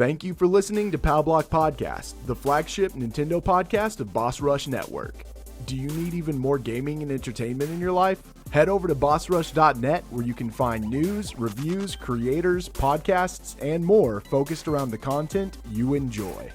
Thank you for listening to Pal Block Podcast, the flagship Nintendo podcast of Boss Rush Network. Do you need even more gaming and entertainment in your life? Head over to bossrush.net where you can find news, reviews, creators, podcasts, and more focused around the content you enjoy.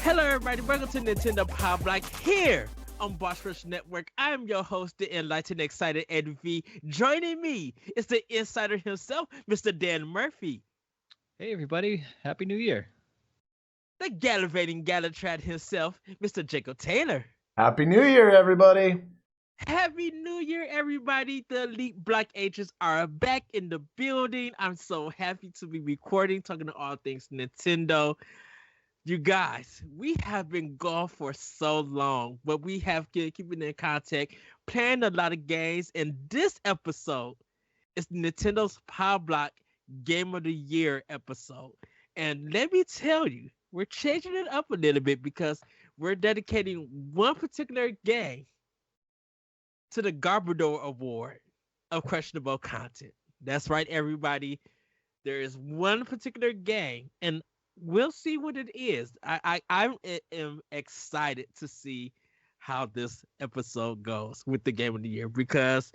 Hello everybody, welcome to Nintendo Power Block here on Boss Rush Network. I am your host, the enlightened, excited Ed V. Joining me is the insider himself, Mr. Dan Murphy. Hey everybody, Happy New Year. The gallivanting Gallatrat himself, Mr. Jacob Taylor. Happy New Year, everybody. Happy New Year, everybody. The Elite Block Agents are back in the building. I'm so happy to be recording, talking to all things Nintendo. You guys, we have been gone for so long, but we have keeping in contact, playing a lot of games, and this episode is Nintendo's Power Block Game of the Year episode. And let me tell you, we're changing it up a little bit because we're dedicating one particular game to the Garbodor Award of questionable content. That's right, everybody. There is one particular game, and we'll see what it is. I am excited to see how this episode goes with the Game of the Year because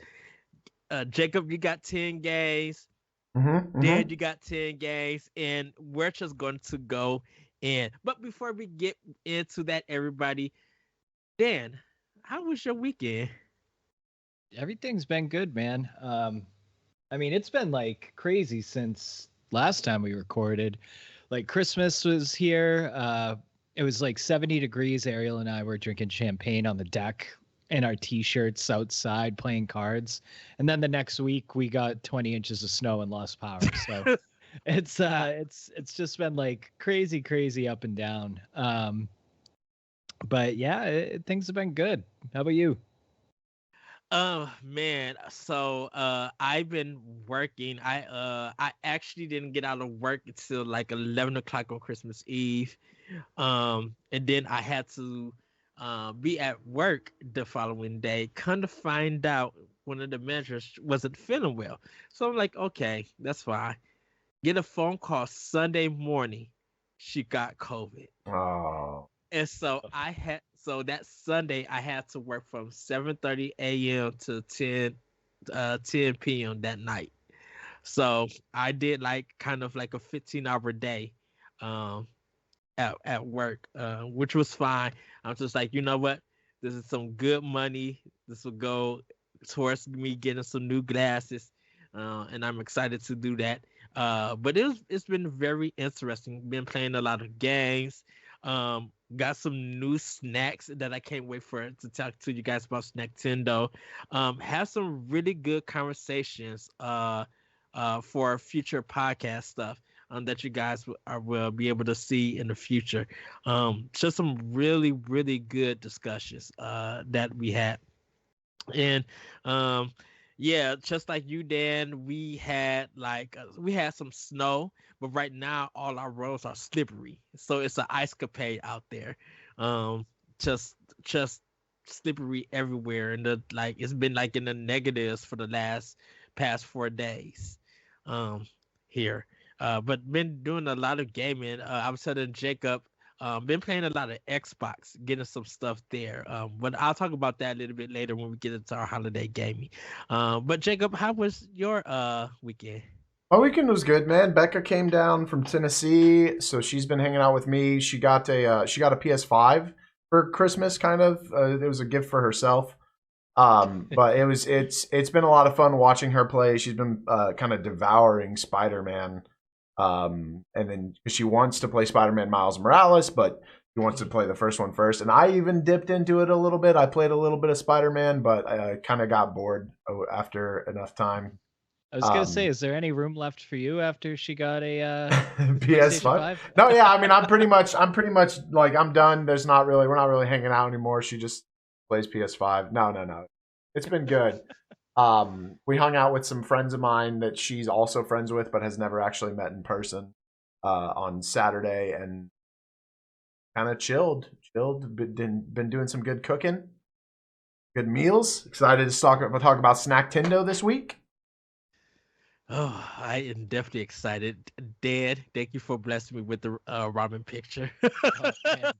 Jacob, you got 10 games. Dan, you got 10 games, and we're just going to go in. But before we get into that, everybody, Dan, how was your weekend? Everything's been good, man. I mean, it's been like crazy since last time we recorded. Like Christmas was here. It was like 70 degrees. Ariel and I were drinking champagne on the deck in our t-shirts outside playing cards. And then the next week we got 20 inches of snow and lost power. So it's just been like crazy up and down. But yeah, things have been good. How about you? Oh man, so I've been working. I actually didn't get out of work until like 11 o'clock on Christmas Eve. And then I had to be at work the following day. Come to find out one of the managers wasn't feeling well. So I'm like, okay, that's fine. Get a phone call Sunday morning. She got COVID. Oh. And so that Sunday I had to work from 7:30 a.m. to 10 p.m. that night. So I did like kind of like a 15-hour day at work, which was fine. I'm just like, you know what? This is some good money. This will go towards me getting some new glasses. And I'm excited to do that. But it's been very interesting. Been playing a lot of games. Got some new snacks that I can't wait to talk to you guys about Snacktendo. Have some really good conversations for future podcast stuff that you guys will be able to see in the future. Just some really good discussions that we had. And yeah, just like you, Dan, we had some snow, but right now all our roads are slippery, so it's an ice capade out there. Just slippery everywhere, and it's been like in the negatives for the past 4 days. Here, but been doing a lot of gaming. I was telling Jacob. Been playing a lot of Xbox, getting some stuff there. But I'll talk about that a little bit later when we get into our holiday gaming. But Jacob, how was your weekend? My weekend was good, man. Becca came down from Tennessee, so she's been hanging out with me. She got a PS5 for Christmas, kind of. It was a gift for herself. But it's been a lot of fun watching her play. She's been kind of devouring Spider-Man. And then she wants to play Spider-Man Miles Morales, but she wants to play the first one first. And I even dipped into it a little bit. I played a little bit of Spider-Man, but I kind of got bored after enough time. I was gonna say, is there any room left for you after she got a PS5? No, yeah. I mean, I'm pretty much like I'm done. We're not really hanging out anymore. She just plays PS5. No. It's been good. We hung out with some friends of mine that she's also friends with, but has never actually met in person on Saturday, and kind of chilled. Been doing some good cooking, good meals. Excited to talk about Snacktindo this week. Oh, I am definitely excited. Dad, thank you for blessing me with the ramen picture. Oh, man.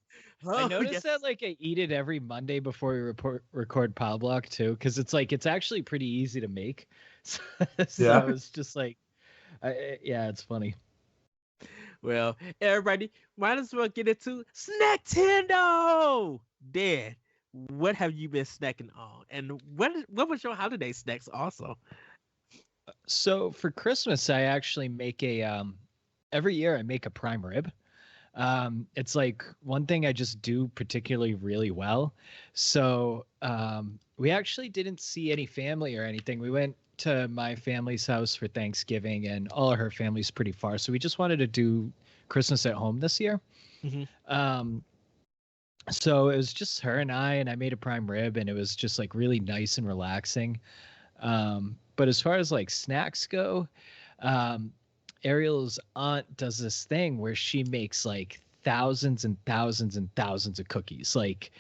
I Oh, noticed yes. that like I eat it every Monday before we record Pow Block too, because it's like it's actually pretty easy to make. So, Yeah. it's just like, yeah, it's funny. Well, everybody, might as well get into Snacktendo. Dad, what have you been snacking on? And what was your holiday snacks also? So for Christmas, I actually make every year I make a prime rib. It's like one thing I just do particularly really well. So we actually didn't see any family or anything. We went to my family's house for Thanksgiving, and all of her family's pretty far. So we just wanted to do Christmas at home this year. Mhm. So it was just her and I made a prime rib, and it was just like really nice and relaxing. But as far as like snacks go, um, Ariel's aunt does this thing where she makes like thousands and thousands and thousands of cookies. Like,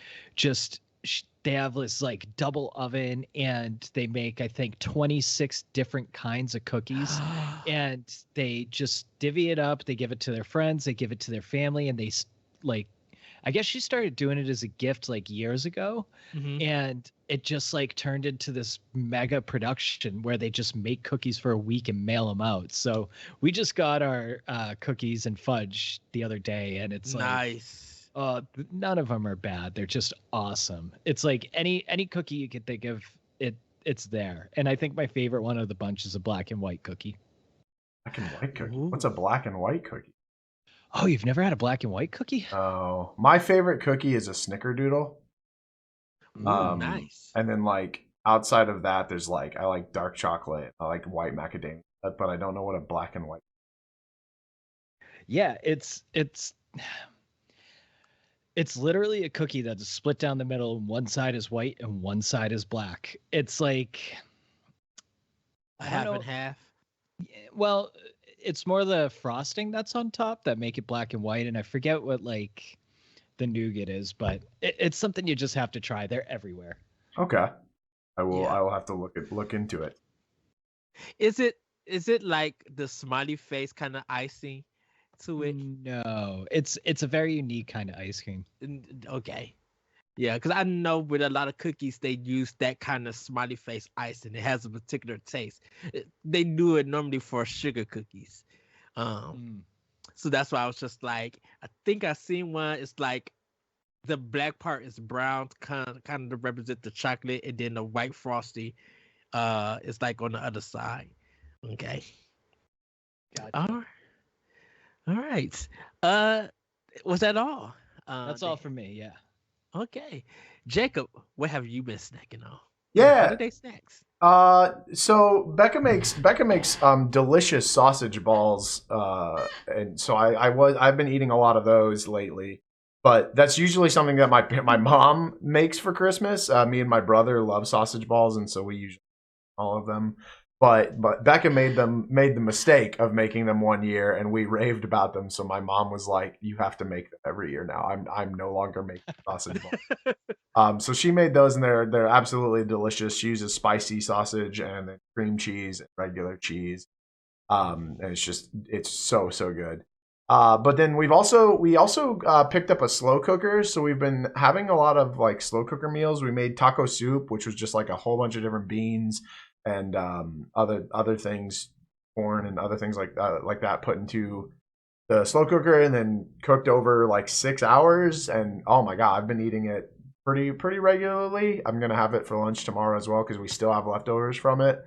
they have this like double oven, and they make I think 26 different kinds of cookies, and they just divvy it up. They give it to their friends, they give it to their family, and like. I guess she started doing it as a gift like years ago, Mhm. and it just like turned into this mega production where they just make cookies for a week and mail them out. So we just got our cookies and fudge the other day, and it's like, Nice. none of them are bad. They're just awesome. It's like any cookie you could think of, it's there. And I think my favorite one of the bunch is a black and white cookie. Black and white cookie. Ooh. What's a black and white cookie? Oh, you've never had a black and white cookie? Oh, my favorite cookie is a snickerdoodle. Ooh, nice. And then like outside of that, there's like I like dark chocolate. I like white macadamia, but I don't know what a black and white. Yeah, it's literally a cookie that is split down the middle, and one side is white and one side is black. It's like I Half don't and know. half. Well, it's more the frosting that's on top that make it black and white, and I forget what like the nougat is, but it's something you just have to try. They're everywhere. Okay, I will. Yeah. I will have to look into it. Is it like the smiley face kind of icing to it? No, it's a very unique kind of ice cream. Okay. Yeah, because I know with a lot of cookies they use that kind of smiley face icing. It has a particular taste. They do it normally for sugar cookies. So that's why I was just like, I think I seen one. It's like the black part is brown, kind of to represent the chocolate, and then the white frosty, is like on the other side. Okay. Gotcha. All right. Was that all? That's all for me. Yeah. Okay, Jacob, what have you been snacking on? Yeah. Holiday snacks. So Becca makes delicious sausage balls. And so I've been eating a lot of those lately. But that's usually something that my mom makes for Christmas. Me and my brother love sausage balls, and so we usually eat all of them. But Becca made the mistake of making them one year, and we raved about them. So my mom was like, "You have to make them every year now. I'm no longer making sausage balls." So she made those, and they're absolutely delicious. She uses spicy sausage and then cream cheese and regular cheese. And it's so good. But then we also picked up a slow cooker, so we've been having a lot of like slow cooker meals. We made taco soup, which was just like a whole bunch of different beans and other things, corn and other things like that put into the slow cooker and then cooked over like 6 hours. And oh my god, I've been eating it pretty regularly. I'm gonna have it for lunch tomorrow as well because we still have leftovers from it.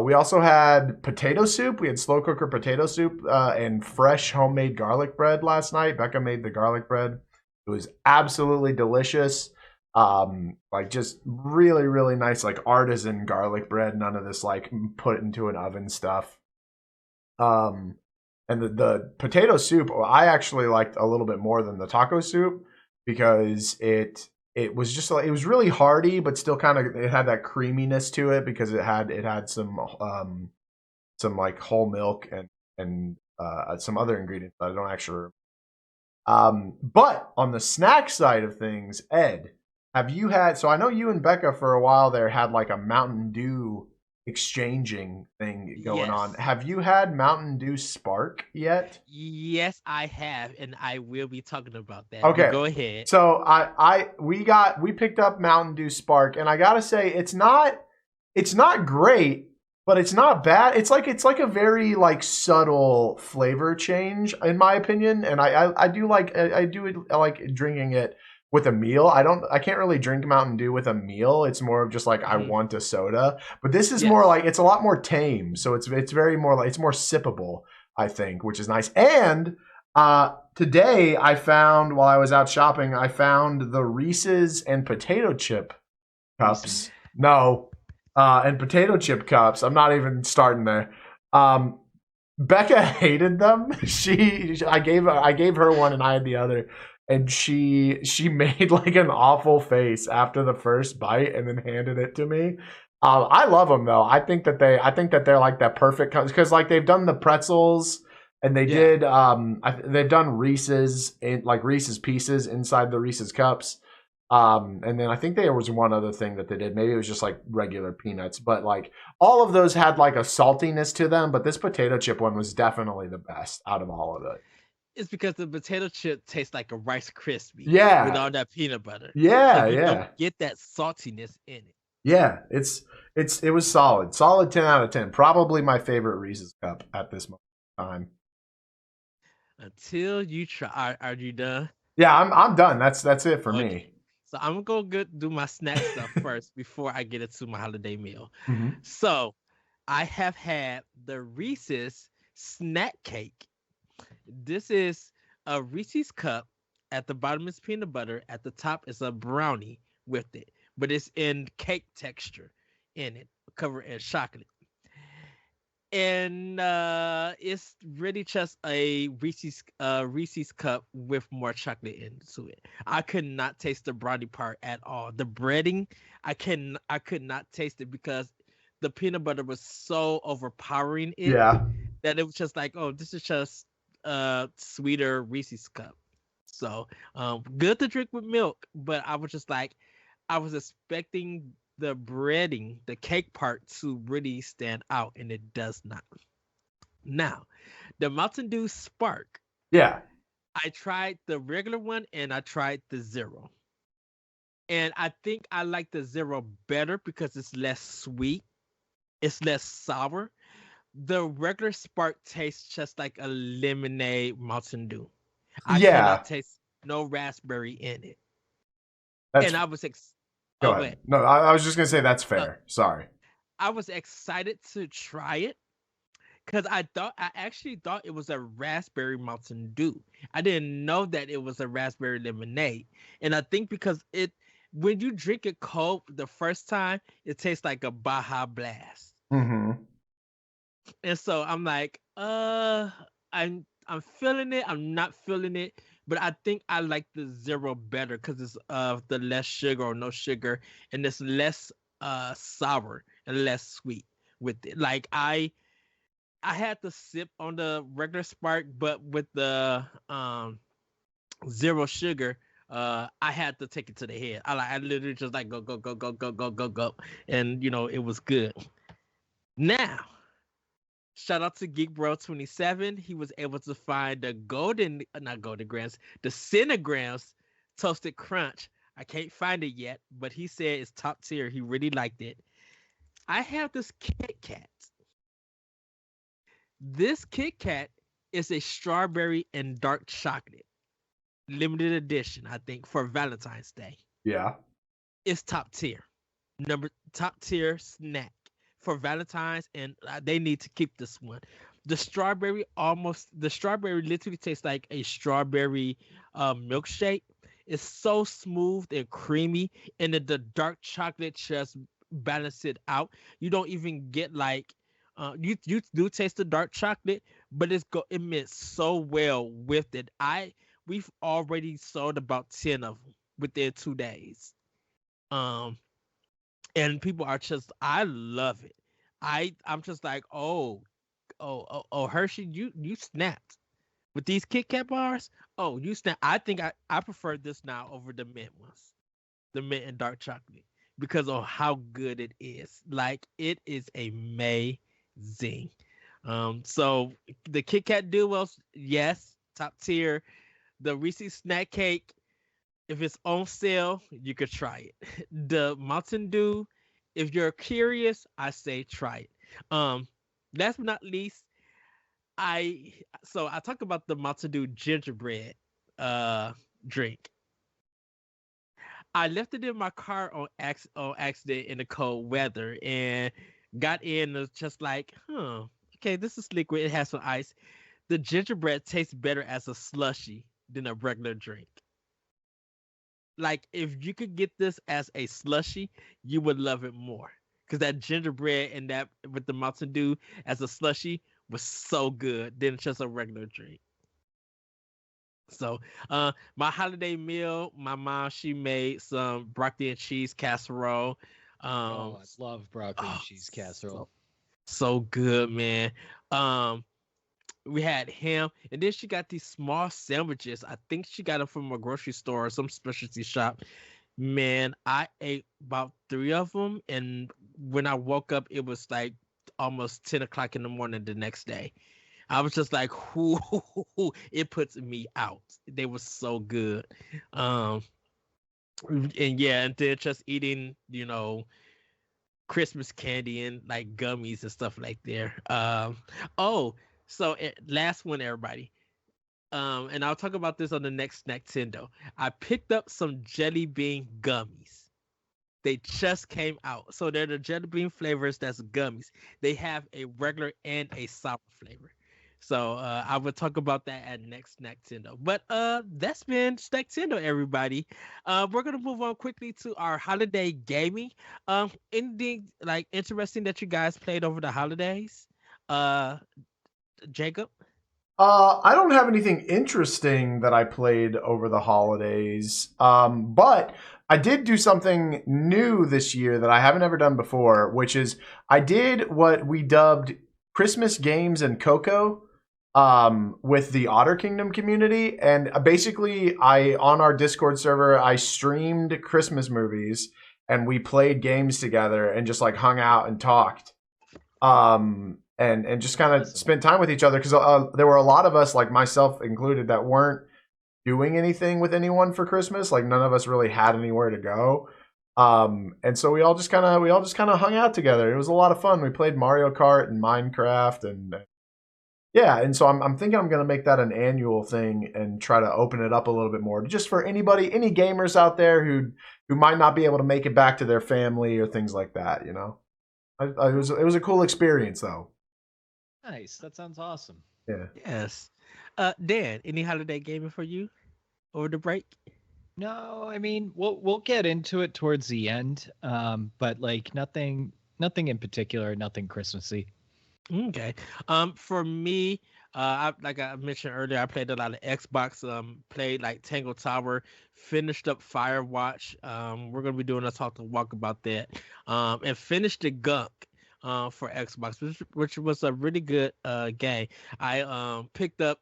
We also had potato soup. We had slow cooker potato soup and fresh homemade garlic bread last night. Becca made the garlic bread. It was absolutely delicious. Like just really nice, like artisan garlic bread. None of this like put into an oven stuff. And the potato soup I actually liked a little bit more than the taco soup because it was just like it was really hearty, but still kind of it had that creaminess to it because it had some like whole milk and some other ingredients that I don't actually remember. But on the snack side of things, Ed, have you had? So I know you and Becca for a while there had like a Mountain Dew exchanging thing going on. Yes. Have you had Mountain Dew Spark yet? Yes, I have, and I will be talking about that. Okay. But go ahead. So we picked up Mountain Dew Spark, and I gotta say it's not great, but it's not bad. It's like a very like subtle flavor change in my opinion, and I do like I like drinking it with a meal. I can't really drink Mountain Dew with a meal. It's more of just like I want a soda. But this is more like it's a lot more tame. So it's very more like it's more sippable, I think, which is nice. And today I found while I was out shopping, I found the Reese's and potato chip cups. No. And potato chip cups. I'm not even starting there. Becca hated them. I gave her one and I had the other, and she made like an awful face after the first bite and then handed it to me. I love them though. I think that they're like that perfect because like they've done the pretzels and they did they've done Reese's like Reese's Pieces inside the Reese's cups. And then I think there was one other thing that they did. Maybe it was just like regular peanuts, but like all of those had like a saltiness to them. But this potato chip one was definitely the best out of all of it. It's because the potato chip tastes like a Rice Krispie. Yeah. With all that peanut butter. Yeah, so you yeah. don't get that saltiness in it. Yeah, it was solid. Solid 10 out of 10. Probably my favorite Reese's cup at this moment in time. Until you try. Are you done? Yeah, I'm done. That's it for me. So I'm gonna go do my snack stuff first before I get into my holiday meal. Mm-hmm. So I have had the Reese's snack cake. This is a Reese's cup. At the bottom is peanut butter. At the top is a brownie with it, but it's in cake texture in it, covered in chocolate. And it's really just a Reese's cup with more chocolate into it. I could not taste the brownie part at all. The breading, I could not taste it because the peanut butter was so overpowering it that it was just like, oh, this is just sweeter Reese's cup. So good to drink with milk, but I was just like, I was expecting the breading, the cake part to really stand out, and it does not. Now, the Mountain Dew Spark. Yeah. I tried the regular one and I tried the zero. And I think I like the zero better because it's less sweet. It's less sour. The regular Spark tastes just like a lemonade Mountain Dew. I cannot taste no raspberry in it. And I was Go ahead. No, I was just gonna say that's fair. Sorry. I was excited to try it because I actually thought it was a raspberry Mountain Dew. I didn't know that it was a raspberry lemonade, and I think because when you drink it cold the first time, it tastes like a Baja Blast. Mm-hmm. And so I'm like, I'm feeling it. I'm not feeling it. But I think I like the zero better because it's the less sugar or no sugar, and it's less sour and less sweet with it. Like I had to sip on the regular Spark, but with the zero sugar, I had to take it to the head. I literally just like go, and it was good. Now, shout out to Geek Bro 27. He was able to find the the Cinegrams Toasted Crunch. I can't find it yet, but he said it's top tier. He really liked it. I have this Kit Kat. This Kit Kat is a strawberry and dark chocolate. Limited edition, I think, for Valentine's Day. Yeah. It's top tier. Top tier snack for Valentine's, and they need to keep this one. The strawberry literally tastes like a strawberry milkshake. It's so smooth and creamy, and the dark chocolate just balance it out. You don't even get like you do taste the dark chocolate, but it mixed so well with it. We've already sold about 10 of them within 2 days. And people are just, I love it. I'm just like, oh, Hershey, you snapped. with these Kit Kat bars. Oh, you snap! I think I prefer this now over the mint ones, the mint and dark chocolate, because of how good it is. Like it is amazing. So the Kit Kat Duos, yes, top tier. The Reese's Snack Cake, if it's on sale, you could try it. The Mountain Dew, if you're curious, I say try it. Last but not least, I I talk about the Mountain Dew gingerbread drink. I left it in my car on accident in the cold weather and got in and was just like, okay, this is liquid. It has some ice. The gingerbread tastes better as a slushy than a regular drink. Like if you could get this as a slushy, you would love it more. Cause that gingerbread and that with the Mountain Dew as a slushy was so good than just a regular drink. So, my holiday meal, my mom she made some broccoli and cheese casserole. Oh, I love broccoli and oh, cheese casserole. so good, man. Um, we had ham, and then she got these small sandwiches. I think she got them from a grocery store or some specialty shop. Man, I ate about 3 of them, and when I woke up, it was like almost 10 o'clock in the morning the next day. I was just like, whoo, it puts me out. They were so good. Um, and yeah, and then just eating, Christmas candy and like gummies and stuff like there. Oh, so last one, everybody. And I'll talk about this on the next Nintendo. I picked up some jelly bean gummies. They just came out. So they're the jelly bean flavors that's gummies. They have a regular and a sour flavor. So I will talk about that at next Nintendo. But that's been Nintendo, everybody. We're gonna move on quickly to our holiday gaming. Anything like interesting that you guys played over the holidays? Uh, Jacob. I don't have anything interesting that I played over the holidays, but I did do something new this year that I haven't ever done before, which is I did what we dubbed Christmas games and Coco with the Otter Kingdom community, and basically, I on our Discord server I streamed Christmas movies and we played games together and just like hung out and talked and just That's kind of awesome. spent time with each other because there were a lot of us, like myself included, that weren't doing anything with anyone for Christmas. Like none of us really had anywhere to go, and so we all just kind of hung out together. It was a lot of fun. We played Mario Kart and Minecraft, and yeah, and so I'm thinking I'm gonna make that an annual thing and try to open it up a little bit more, just for anybody, any gamers out there who might not be able to make it back to their family or things like that. It was a cool experience though. Nice. That sounds awesome. Yeah. Yes. Dan, any holiday gaming for you over the break? No, I mean we'll get into it towards the end. But like nothing in particular, nothing Christmassy. Okay. For me, like I mentioned earlier, I played a lot of Xbox. Played like Tango Tower, finished up Firewatch. We're gonna be doing a talk and walk about that. And finished the Gunk. For Xbox, which was a really good game. I picked up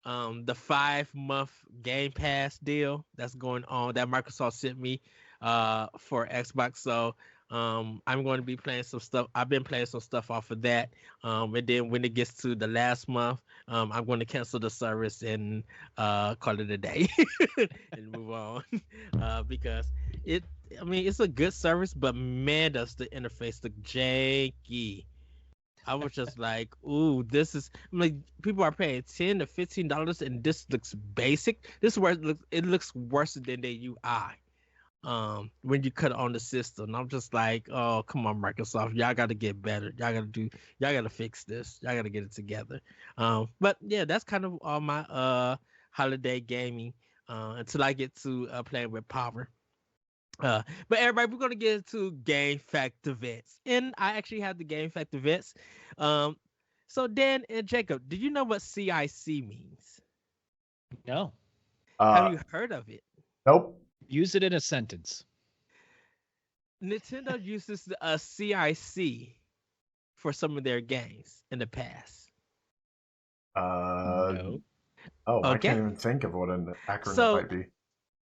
the 5-month Game Pass deal that's going on that Microsoft sent me for Xbox. So I'm going to be playing some stuff. I've been playing some stuff off of that. And then when it gets to the last month, I'm going to cancel the service and call it a day and move on because it's a good service, but man, does the interface look janky. I was just like, ooh, this is I'm like people are paying $10 to $15 and this looks basic. This is where it looks worse than the UI. When you cut it on the system. I'm just like, oh, come on, Microsoft. Y'all gotta get better. Y'all gotta fix this. Y'all gotta get it together. But yeah, that's kind of all my holiday gaming until I get to playing with Power. But everybody, we're gonna get into game fact events, and I actually have the game fact events. Um, so Dan and Jacob, do you know what CIC means? No. Have you heard of it? Nope. Use it in a sentence. Nintendo uses a CIC for some of their games in the past. No. Oh, I Okay. can't even think of what an acronym So might be.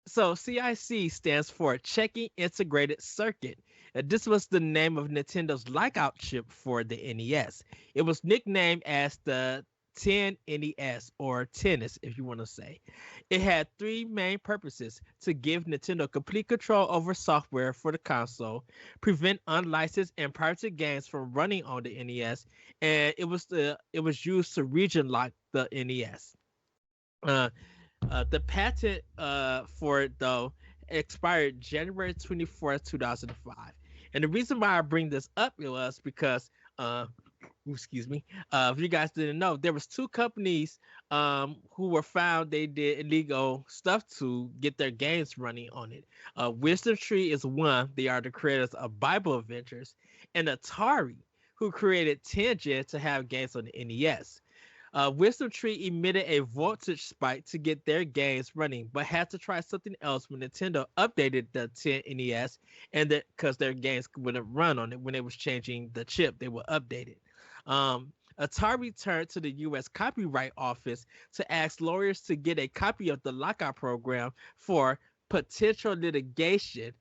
So CIC stands for Checking Integrated Circuit. This was the name of Nintendo's lockout chip for the NES. It was nicknamed as the 10 NES or tennis, if you want to say. It had three main purposes: to give Nintendo complete control over software for the console, prevent unlicensed and pirated games from running on the NES, and it was used to region lock the NES. Uh, the patent for it though expired January 24th, 2005. And the reason why I bring this up was because excuse me, if you guys didn't know, there was two companies who were found they did illegal stuff to get their games running on it. Wisdom Tree is one. They are the creators of Bible Adventures, and Atari, who created Tengen to have games on the NES. Wisdom Tree emitted a voltage spike to get their games running, but had to try something else when Nintendo updated the 10 NES, and because their games wouldn't run on it when it was changing the chip, they were updated. Atari turned to the U.S. Copyright Office to ask lawyers to get a copy of the lockout program for potential litigation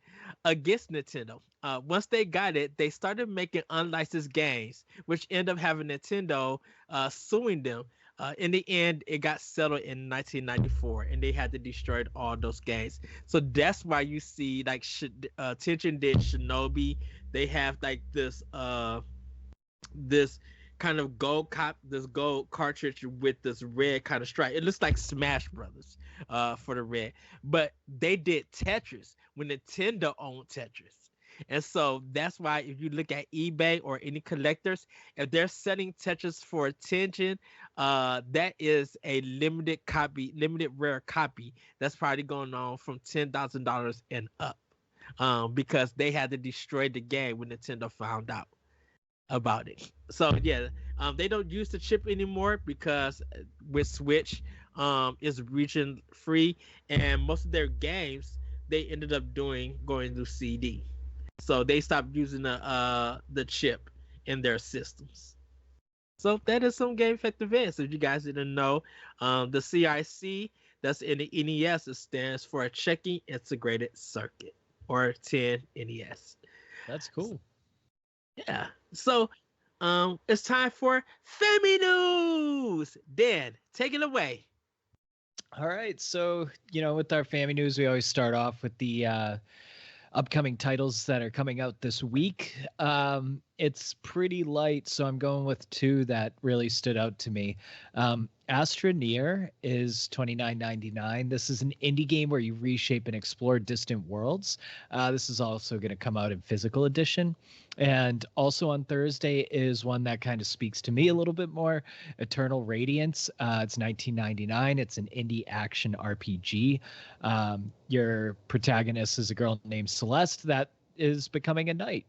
against Nintendo. Once they got it, they started making unlicensed games, which ended up having Nintendo suing them. In the end, it got settled in 1994, and they had to destroy all those games. So that's why you see like Tension did Shinobi. They have like this kind of this gold cartridge with this red kind of stripe. It looks like Smash Brothers for the red. But they did Tetris when Nintendo owned Tetris. And so that's why if you look at eBay or any collectors, if they're selling Tetris for attention, that is a limited rare copy that's probably going on from $10,000 and up, because they had to destroy the game when Nintendo found out about it. So yeah, they don't use the chip anymore because with Switch, is region free, and most of their games they ended up going through CD. So they stopped using the chip in their systems. So that is some game effect events. If you guys didn't know, the CIC that's in the NES, it stands for a Checking Integrated Circuit, or 10 NES. That's cool. Yeah. So it's time for Femi News. Dan, take it away. All right. So, with our family news, we always start off with the upcoming titles that are coming out this week. It's pretty light, so I'm going with two that really stood out to me. Astroneer is $29.99. This is an indie game where you reshape and explore distant worlds. This is also going to come out in physical edition. And also on Thursday is one that kind of speaks to me a little bit more, Eternal Radiance. It's $19.99. It's an indie action RPG. Your protagonist is a girl named Celeste that is becoming a knight.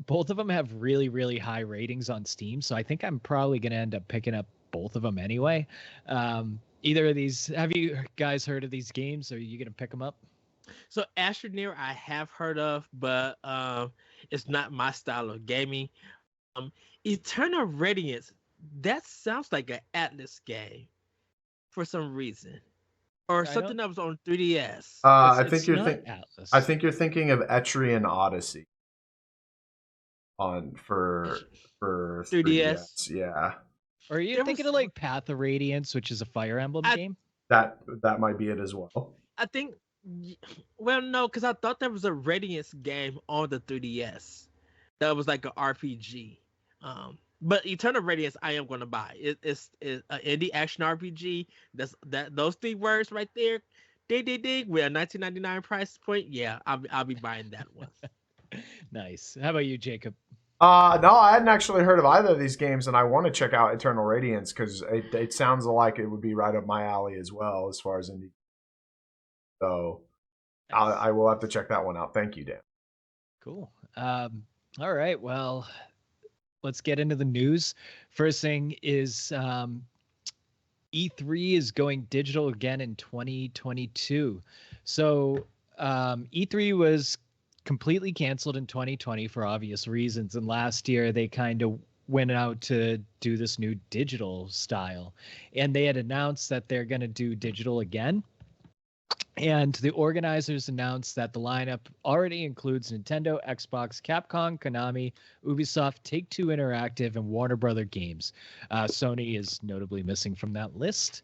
Both of them have really, really high ratings on Steam, so I think I'm probably going to end up picking up both of them anyway. Either of these, have you guys heard of these games? Are you going to pick them up? So Astroneer I have heard of, but it's not my style of gaming. Eternal Radiance, that sounds like an Atlas game for some reason, or something that was on 3DS. I think you're thinking of Etrian Odyssey for 3DS. Yeah. Or are you thinking of like Path of Radiance, which is a Fire Emblem game? That might be it as well. I think. Well, no, because I thought there was a Radiance game on the 3DS that was like an RPG. But Eternal Radiance, I am going to buy. It's an indie action RPG. Those three words right there, ding ding ding, with a $19.99 price point. Yeah, I'll be buying that one. Nice. How about you, Jacob? No, I hadn't actually heard of either of these games, and I want to check out Eternal Radiance because it sounds like it would be right up my alley as well as far as indie. So nice. I will have to check that one out. Thank you, Dan. Cool. All right. Well, let's get into the news. First thing is E3 is going digital again in 2022. So E3 was completely canceled in 2020 for obvious reasons. And last year they kind of went out to do this new digital style, and they had announced that they're going to do digital again. And the organizers announced that the lineup already includes Nintendo, Xbox, Capcom, Konami, Ubisoft, Take-Two Interactive, and Warner Brother Games. Sony is notably missing from that list.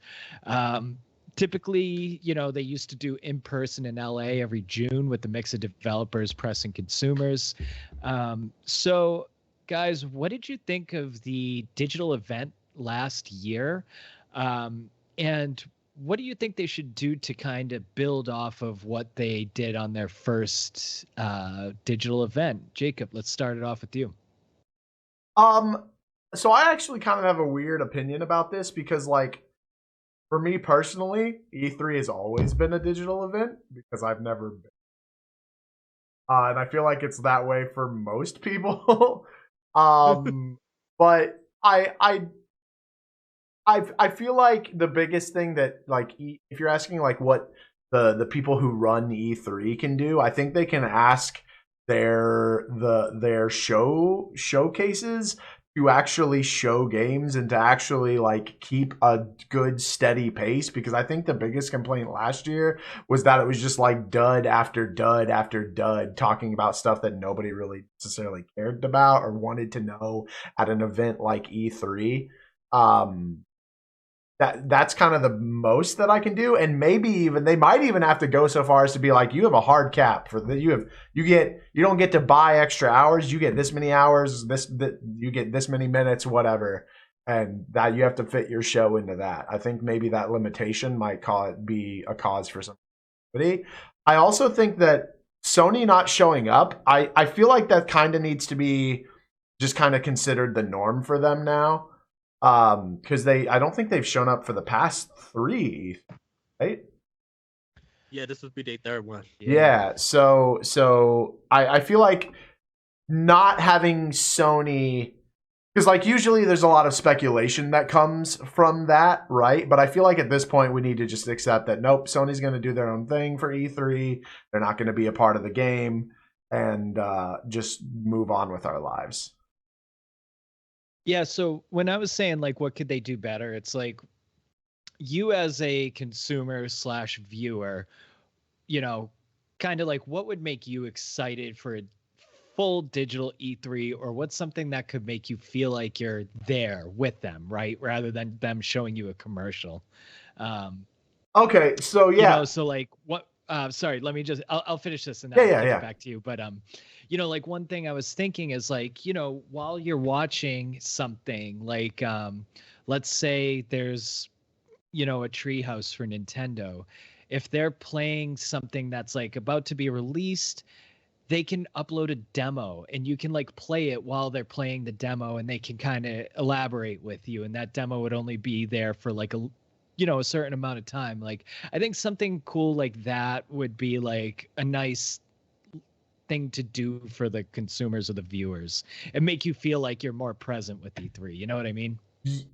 Typically, they used to do in person in LA every June with the mix of developers, press, and consumers. So, guys, what did you think of the digital event last year? And what do you think they should do to kind of build off of what they did on their first digital event? Jacob, let's start it off with you. So I actually kind of have a weird opinion about this because, like, for me personally, E3 has always been a digital event because I've never been. And I feel like it's that way for most people. But I feel like the biggest thing that, like, if you're asking like what the people who run E3 can do, I think they can ask their showcases to actually show games and to actually like keep a good steady pace, because I think the biggest complaint last year was that it was just like dud after dud after dud talking about stuff that nobody really necessarily cared about or wanted to know at an event like E3. That's kind of the most that I can do, and maybe even they might even have to go so far as to be like, you have a hard cap for the you don't get to buy extra hours, you get this many hours, you get this many minutes, whatever, and that you have to fit your show into that. I think maybe that limitation might be a cause for somebody. I also think that Sony not showing up, I feel like that kind of needs to be just kind of considered the norm for them now. Because I don't think they've shown up for the past 3, right? Yeah, this would be their third one. Yeah. So I feel like not having Sony, because like usually there's a lot of speculation that comes from that, right? But I feel like at this point we need to just accept that nope, Sony's going to do their own thing for E3. They're not going to be a part of the game, and just move on with our lives. Yeah, so when I was saying like what could they do better, it's like you as a consumer / viewer, kind of like what would make you excited for a full digital E3, or what's something that could make you feel like you're there with them, right? Rather than them showing you a commercial. Okay, so yeah. So like what sorry, let me just I'll finish this and then I'll get back to you. But like one thing I was thinking is like, while you're watching something like let's say there's a Treehouse for Nintendo, if they're playing something that's like about to be released, they can upload a demo and you can like play it while they're playing the demo, and they can kind of elaborate with you, and that demo would only be there for like a certain amount of time. Like I think something cool like that would be like a nice thing to do for the consumers or the viewers and make you feel like you're more present with E3. You know what I mean?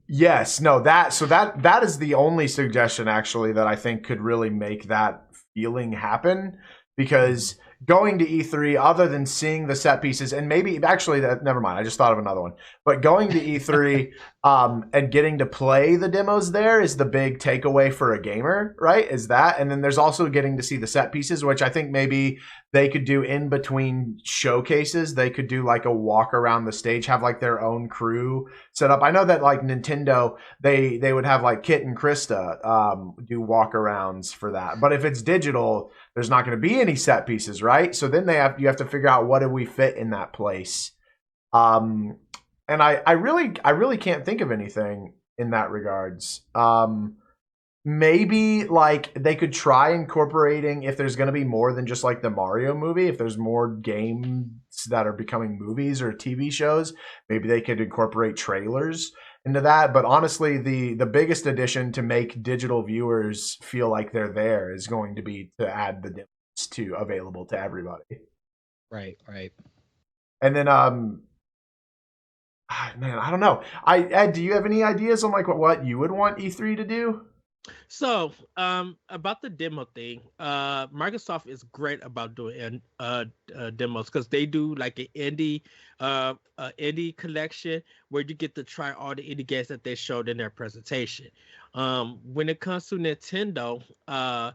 Yes. No, that is the only suggestion actually that I think could really make that feeling happen, because going to E3, other than seeing the set pieces, and maybe actually never mind, I just thought of another one. But going to E3 and getting to play the demos there is the big takeaway for a gamer, right? Is that, and then there's also getting to see the set pieces, which I think maybe they could do in between showcases. They could do like a walk around the stage, have like their own crew set up. I know that like Nintendo, they would have like Kit and Krista do walkarounds for that. But if it's digital, there's not going to be any set pieces, right? So then you have to figure out what do we fit in that place. And I really can't think of anything in that regards. Maybe like they could try incorporating, if there's going to be more than just like the Mario movie, if there's more games that are becoming movies or TV shows, maybe they could incorporate trailers into that. But honestly, the biggest addition to make digital viewers feel like they're there is going to be to add the demos to available to everybody. Right. And then man, I don't know. Ed, do you have any ideas on like what you would want E3 to do? So, about the demo thing, Microsoft is great about doing demos because they do like an indie collection where you get to try all the indie games that they showed in their presentation. When it comes to Nintendo, I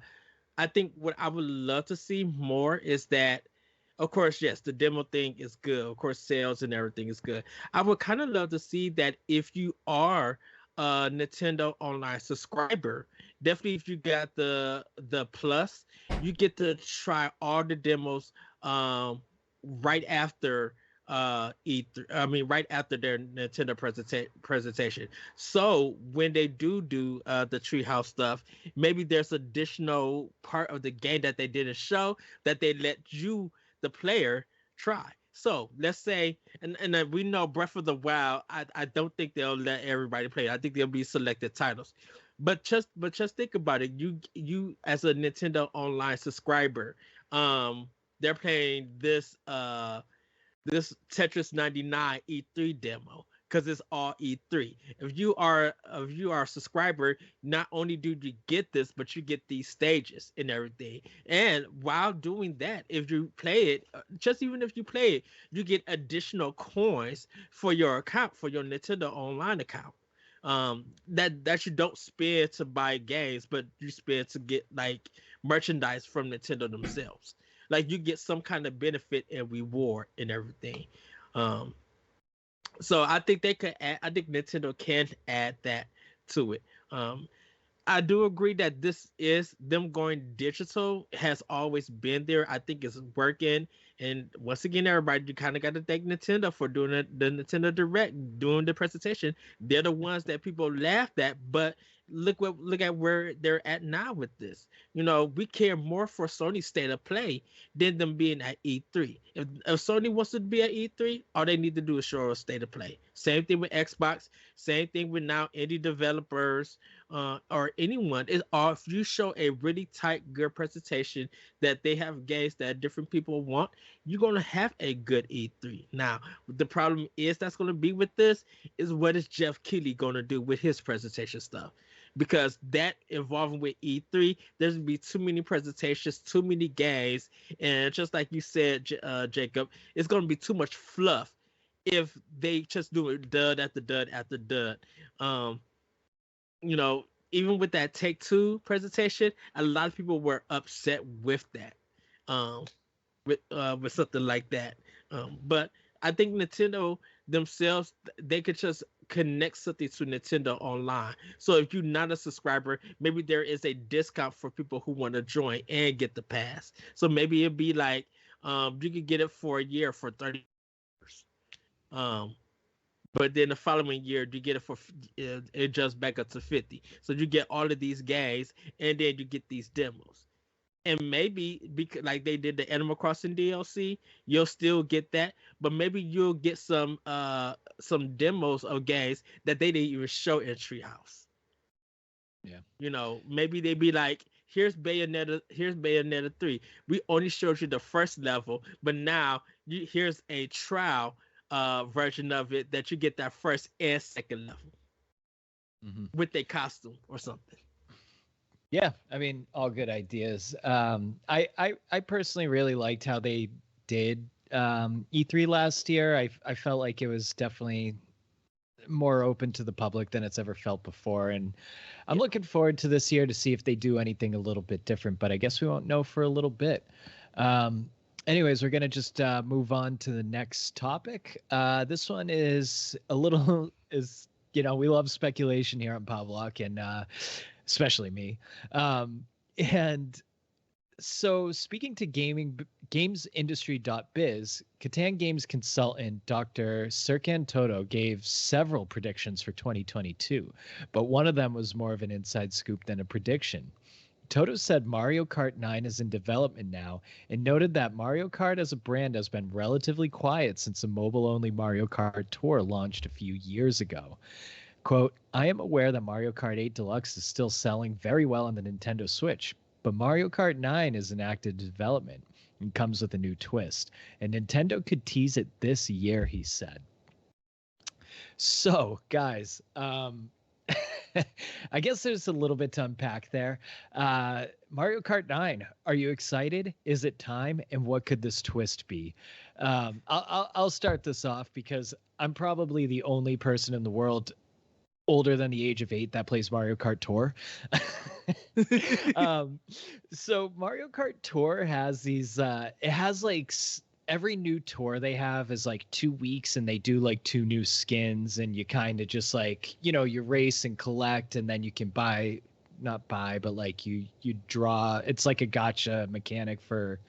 think what I would love to see more is that, of course, yes, the demo thing is good. Of course, sales and everything is good. I would kind of love to see that if you are a Nintendo Online subscriber, definitely if you got the plus, you get to try all the demos right after E3. I mean, right after their Nintendo presentation. So when they do the Treehouse stuff, maybe there's additional part of the game that they didn't show that they let you, the player, try. So let's say, and we know Breath of the Wild. I don't think they'll let everybody play. I think there'll be selected titles. But just think about it. You as a Nintendo Online subscriber, they're playing this Tetris 99 E3 demo because it's all E3. If you are a subscriber, not only do you get this, but you get these stages and everything. And while doing that, if you play it, just even if you play it, you get additional coins for your account, for your Nintendo Online account. That you don't spend to buy games, but you spend to get like merchandise from Nintendo themselves. Like you get some kind of benefit and reward and everything. Um, so I think they could add. I think Nintendo can add that to it. Um, I do agree that this is them going digital has always been there. I think it's working. And once again, everybody, you kind of got to thank Nintendo for doing it, the Nintendo Direct, doing the presentation. They're the ones that people laughed at, but look at where they're at now with this. We care more for Sony's state of play than them being at E3. If Sony wants to be at E3, all they need to do is show a state of play. Same thing with Xbox. Same thing with now indie developers or anyone. Or if you show a really tight, good presentation that they have games that different people want, you're gonna have a good E3. Now, the problem is that's gonna be with this is what is Jeff Keighley gonna do with his presentation stuff? Because that involving with E3, there's gonna be too many presentations, too many games, and just like you said, Jacob, it's gonna be too much fluff if they just do it dud after dud after dud. Um, Even with that Take Two presentation, a lot of people were upset with that. Um, with something like that. But I think Nintendo themselves, they could just connect something to Nintendo Online. So if you're not a subscriber, maybe there is a discount for people who want to join and get the pass. So maybe it'd be like you could get it for a year for $30. Um, but then the following year you get it for it just back up to 50. So you get all of these games and then you get these demos. And maybe because like they did the Animal Crossing DLC, you'll still get that, but maybe you'll get some demos of games that they didn't even show in Treehouse. Yeah. Maybe they be like, here's Bayonetta 3. We only showed you the first level, but now here's a trial version of it that you get that first and second level with a costume or something. Yeah, I mean, all good ideas. I personally really liked how they did E3 last year. I felt like it was definitely more open to the public than it's ever felt before, and I'm looking forward to this year to see if they do anything a little bit different. But I guess we won't know for a little bit. Anyways, we're gonna just move on to the next topic. This one is a little we love speculation here on Pavlok, and especially me. And so speaking to gamesindustry.biz, Catan Games consultant Dr. Serkan Toto gave several predictions for 2022, but one of them was more of an inside scoop than a prediction. Toto said Mario Kart 9 is in development now and noted that Mario Kart as a brand has been relatively quiet since the mobile-only Mario Kart Tour launched a few years ago. Quote, I am aware that Mario Kart 8 Deluxe is still selling very well on the Nintendo Switch, but Mario Kart 9 is in active development and comes with a new twist, and Nintendo could tease it this year, he said. So, guys, I guess there's a little bit to unpack there. Mario Kart 9, are you excited? Is it time? And what could this twist be? I'll start this off because I'm probably the only person in the world older than the age of 8 that plays Mario Kart Tour. So Mario Kart Tour has these, it has like every new tour they have is like 2 weeks and they do like 2 new skins and you kind of just like, you race and collect and then you can not buy, but like you draw. It's like a gacha mechanic for,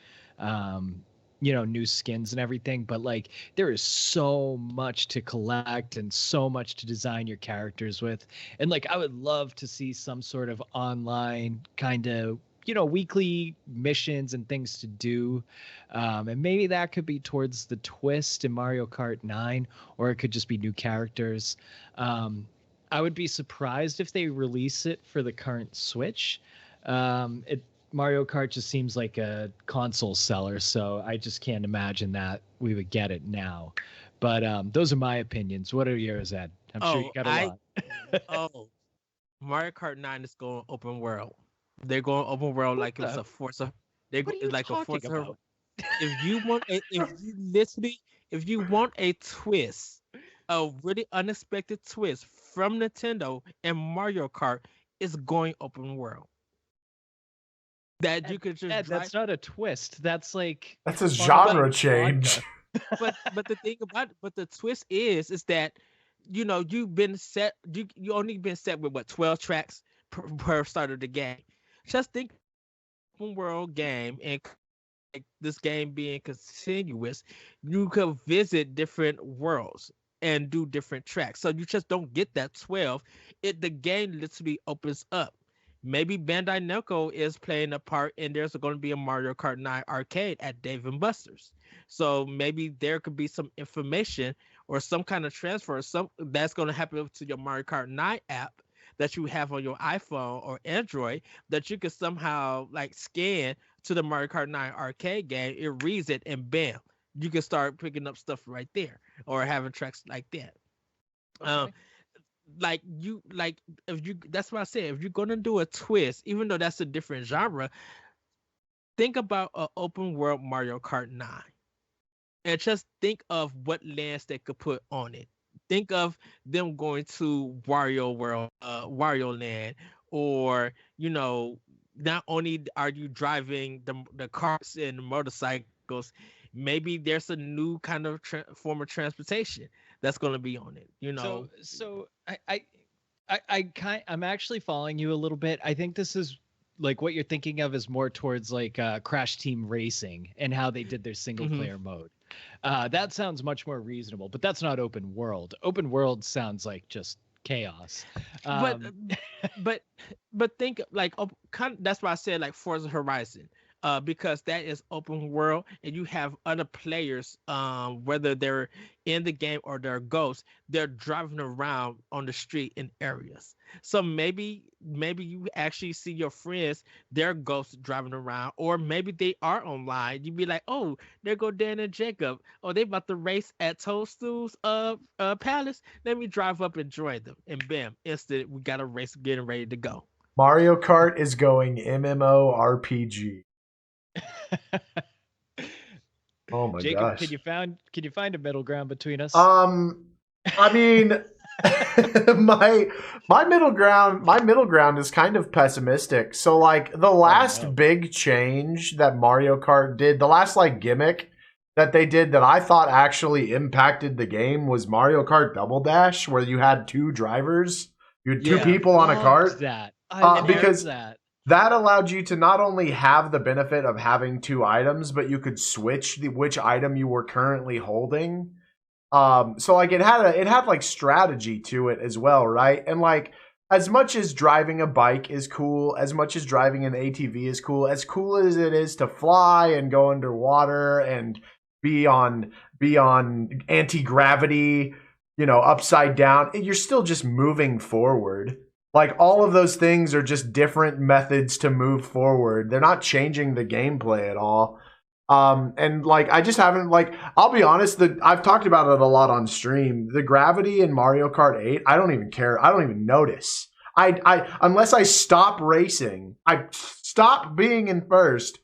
new skins and everything. But like there is so much to collect and so much to design your characters with. And like I would love to see some sort of online kind of weekly missions and things to do. And maybe that could be towards the twist in Mario Kart 9, or it could just be new characters. I would be surprised if they release it for the current Switch. Mario Kart just seems like a console seller, so I just can't imagine that we would get it now. But those are my opinions. What are yours, Ed? I'm sure you got a lot. Mario Kart 9 is going open world. They're going open world like it's a Forza. It's like a Forza. If you want a twist, a really unexpected twist from Nintendo and Mario Kart, is going open world. That you could just that's not a twist. That's a genre change. But the thing about the twist is that you've been set. You only been set with 12 tracks per start of the game. Just think open world game and this game being continuous, you could visit different worlds and do different tracks. So you just don't get that 12. The game literally opens up. Maybe Bandai Namco is playing a part and there's going to be a Mario Kart 9 arcade at Dave & Buster's. So maybe there could be some information or some kind of transfer that's going to happen to your Mario Kart 9 app that you have on your iPhone or Android that you could somehow like scan to the Mario Kart 9 arcade game. It reads it and bam, you can start picking up stuff right there or having tracks like that. Okay. That's what I said. If you're gonna do a twist, even though that's a different genre, think about an open world Mario Kart 9, and just think of what lands they could put on it. Think of them going to Wario World, Wario Land, or not only are you driving the cars and the motorcycles, maybe there's a new kind of form of transportation that's going to be on it. So I'm actually following you a little bit. I think this is like what you're thinking of is more towards like Crash Team Racing and how they did their single player mode. That sounds much more reasonable, but that's not open world. Open world sounds like just chaos. But think like that's why I said like Forza Horizon. Because that is open world and you have other players, whether they're in the game or they're ghosts, they're driving around on the street in areas. So maybe you actually see your friends, they're ghosts driving around, or maybe they are online. You'd be like, oh, there go Dan and Jacob. Oh, they about to race at Toadstool's Palace. Let me drive up and join them. And bam, instant, we got a race getting ready to go. Mario Kart is going MMORPG. Oh my Jacob, gosh. Can you find a middle ground between us? I mean, my middle ground is kind of pessimistic. So like the last big change that Mario Kart did, the last like gimmick that they did that I thought actually impacted the game was Mario Kart Double Dash, where you had 2 drivers, you had 2 people on a cart. Because that allowed you to not only have the benefit of having 2 items, but you could switch which item you were currently holding. So like it had like strategy to it as well, right? And like as much as driving a bike is cool, as much as driving an ATV is cool as it is to fly and go underwater and be on anti-gravity, upside down, you're still just moving forward. Like all of those things are just different methods to move forward. They're not changing the gameplay at all. And like I just haven't I'll be honest, I've talked about it a lot on stream. The gravity in Mario Kart 8, I don't even care. I don't even notice. I unless I stop racing, I stop being in first,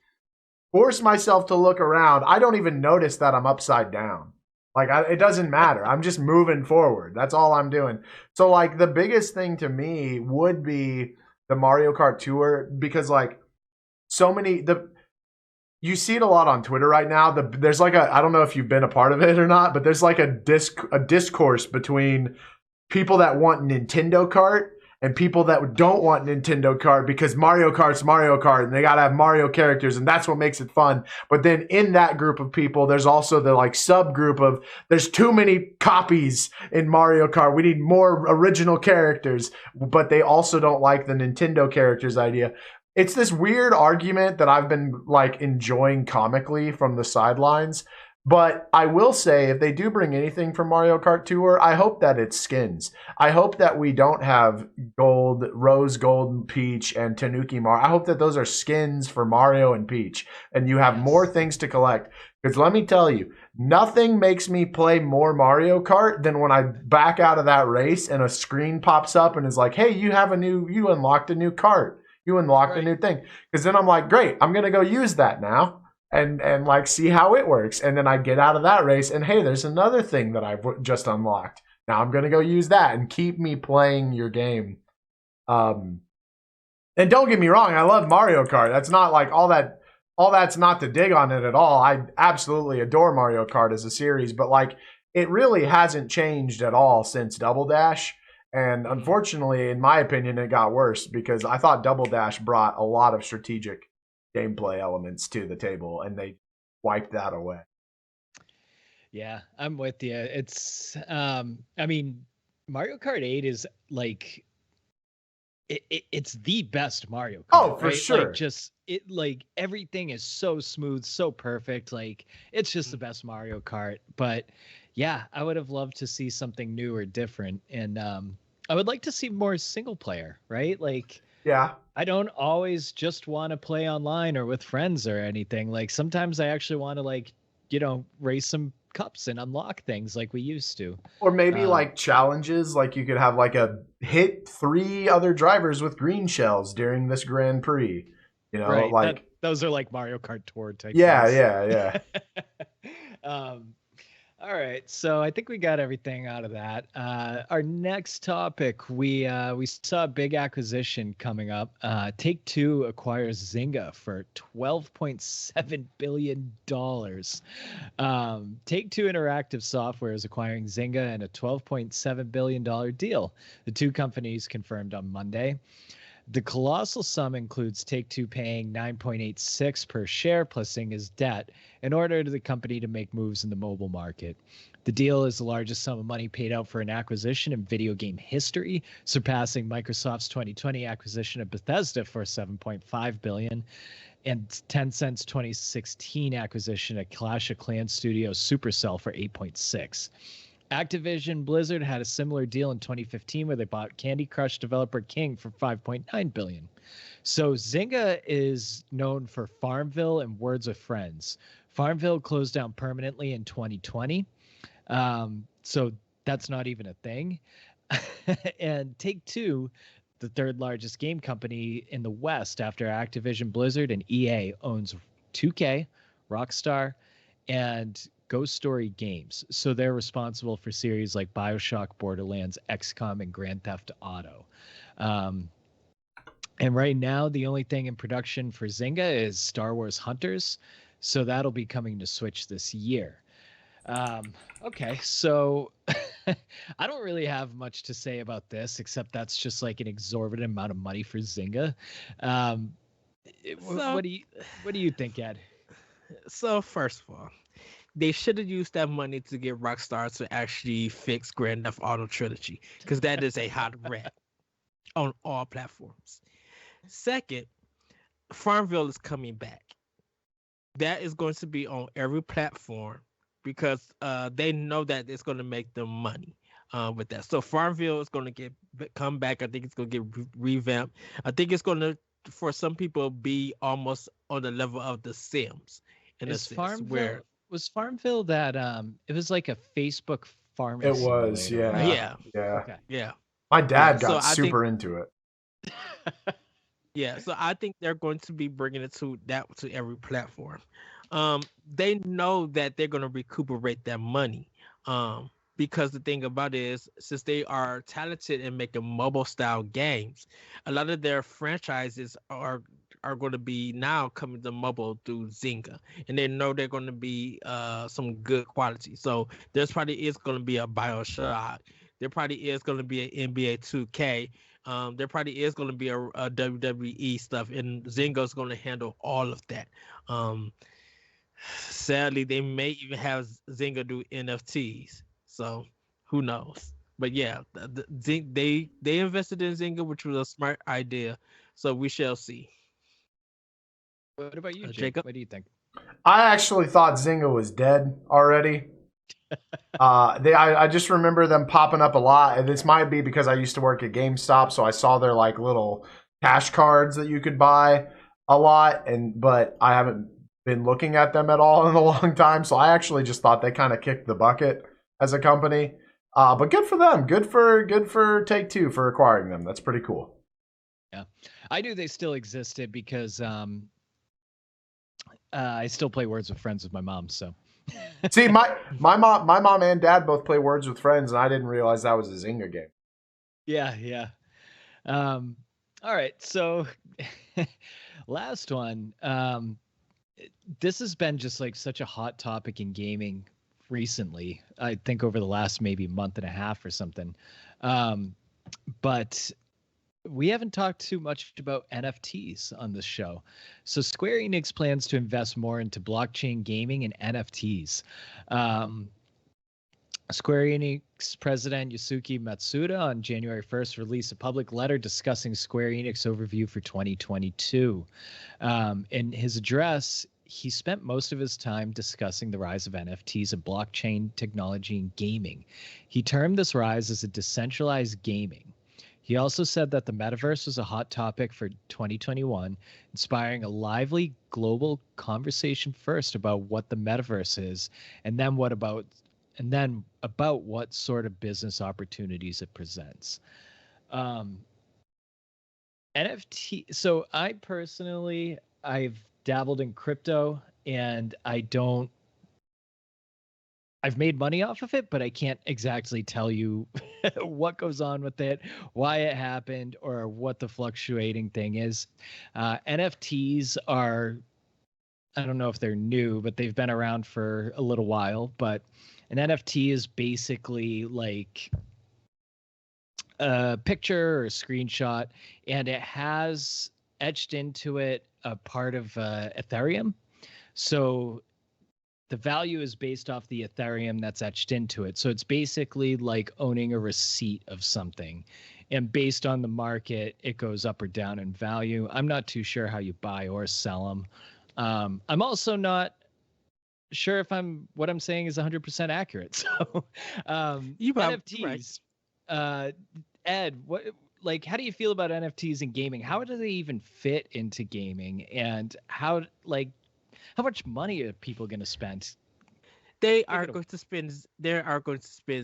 force myself to look around, I don't even notice that I'm upside down. Like, it doesn't matter. I'm just moving forward. That's all I'm doing. So, like, the biggest thing to me would be the Mario Kart Tour, because, like, you see it a lot on Twitter right now. There's like I don't know if you've been a part of it or not, but there's like a discourse between people that want Nintendo Kart and people that don't want Nintendo Kart, because Mario Kart's Mario Kart and they got to have Mario characters and that's what makes it fun. But then in that group of people, there's also the like subgroup of there's too many copies in Mario Kart. We need more original characters, but they also don't like the Nintendo characters idea. It's this weird argument that I've been like enjoying comically from the sidelines. But I will say, if they do bring anything from Mario Kart Tour, I hope that it's skins. I hope that we don't have gold, rose gold, Peach, and Tanuki Mario. I hope that those are skins for Mario and Peach, and you have more things to collect. Because let me tell you, nothing makes me play more Mario Kart than when I back out of that race and a screen pops up and is like, hey, you unlocked a new cart. You unlocked a new thing. Because then I'm like, great, I'm going to go use that now. And like see how it works. And then I get out of that race and hey, there's another thing that I've just unlocked. Now I'm going to go use that and keep me playing your game. And don't get me wrong, I love Mario Kart. That's not like all that's not to dig on it at all. I absolutely adore Mario Kart as a series, but like it really hasn't changed at all since Double Dash. And unfortunately, in my opinion, it got worse because I thought Double Dash brought a lot of strategic gameplay elements to the table and they wiped that away. Yeah, I'm with you. It's I mean, Mario Kart 8 is like it's the best Mario Kart. Oh, for right? sure. Like just it like everything is so smooth, so perfect. Like it's just the best Mario Kart. But yeah, I would have loved to see something new or different. And I would like to see more single player, right? Like yeah. I don't always just want to play online or with friends or anything. Like sometimes I actually want to like, race some cups and unlock things like we used to. Or maybe like challenges, like you could have like a hit 3 other drivers with green shells during this Grand Prix. Right. Like those are like Mario Kart Tour type. Yeah, things. yeah. All right, so I think we got everything out of that. Our next topic, we saw a big acquisition coming up. Take-Two acquires Zynga for $12.7 billion. Take-Two Interactive Software is acquiring Zynga in a $12.7 billion deal. The two companies confirmed on Monday. The colossal sum includes Take-Two paying $9.86 per share plus Zynga's debt in order for the company to make moves in the mobile market. The deal is the largest sum of money paid out for an acquisition in video game history, surpassing Microsoft's 2020 acquisition of Bethesda for $7.5 billion and Tencent's 2016 acquisition of Clash of Clans studio Supercell for $8.6. Activision Blizzard had a similar deal in 2015 where they bought Candy Crush developer King for $5.9 billion. So Zynga is known for Farmville and Words with Friends. Farmville closed down permanently in 2020. So that's not even a thing. And Take-Two, the third largest game company in the West after Activision Blizzard and EA, owns 2K, Rockstar, and Ghost Story Games. So they're responsible for series like BioShock, Borderlands, XCOM, and Grand Theft Auto. And right now, the only thing in production for Zynga is Star Wars Hunters. So that'll be coming to Switch this year. Okay, so I don't really have much to say about this, except that's just like an exorbitant amount of money for Zynga. What do you think, Ed? So first of all, they should have used that money to get Rockstar to actually fix Grand Theft Auto Trilogy, because that is a hot wreck on all platforms. Second, Farmville is coming back. That is going to be on every platform because they know that it's going to make them money with that. So Farmville is going to come back. I think it's going to get revamped. I think it's going to, for some people, be almost on the level of The Sims. Was Farmville that it was like a Facebook farming? It was, simulator, yeah. right? Yeah. Okay. Yeah. My dad got super into it. Yeah, so I think they're going to be bringing it to every platform. They know that they're going to recuperate their money. Because the thing about it is, since they are talented in making mobile style games, a lot of their franchises are going to be now coming to mobile through Zynga, and they know they're going to be some good quality. So there's probably is going to be a BioShock. There probably is going to be an NBA 2K. There probably is going to be a WWE stuff, and Zynga's going to handle all of that. Um, Sadly, they may even have Zynga do NFTs. So who knows? But yeah, they invested in Zynga, which was a smart idea. So we shall see. What about you, Jake? Jacob? What do you think? I actually thought Zynga was dead already. I just remember them popping up a lot, and this might be because I used to work at GameStop, so I saw their like little cash cards that you could buy a lot, but I haven't been looking at them at all in a long time, so I actually just thought they kind of kicked the bucket as a company. But good for them. Good for Take-Two for acquiring them. That's pretty cool. Yeah, I knew they still existed because I still play Words with Friends with my mom. So, see, my mom and dad both play Words with Friends, and I didn't realize that was a Zynga game. Yeah. All right, so last one. This has been just like such a hot topic in gaming recently. I think over the last maybe month and a half or something. But we haven't talked too much about NFTs on this show. So Square Enix plans to invest more into blockchain gaming and NFTs. Square Enix president Yusuke Matsuda on January 1st released a public letter discussing Square Enix overview for 2022. In his address, he spent most of his time discussing the rise of NFTs and blockchain technology in gaming. He termed this rise as a decentralized gaming. He also said that the metaverse was a hot topic for 2021, inspiring a lively global conversation first about what the metaverse is, and then about what sort of business opportunities it presents. NFT. So I personally, I've dabbled in crypto, and I've made money off of it, but I can't exactly tell you what goes on with it, why it happened, or what the fluctuating thing is. NFTs are, I don't know if they're new, but they've been around for a little while. But an NFT is basically like a picture or a screenshot, and it has etched into it a part of Ethereum. So the value is based off the Ethereum that's etched into it. So it's basically like owning a receipt of something. And based on the market, it goes up or down in value. I'm not too sure how you buy or sell them. I'm also not sure if what I'm saying is 100% accurate. So NFTs, Ed, how do you feel about NFTs in gaming? How do they even fit into gaming? And how much money are people going to spend? They are going to spend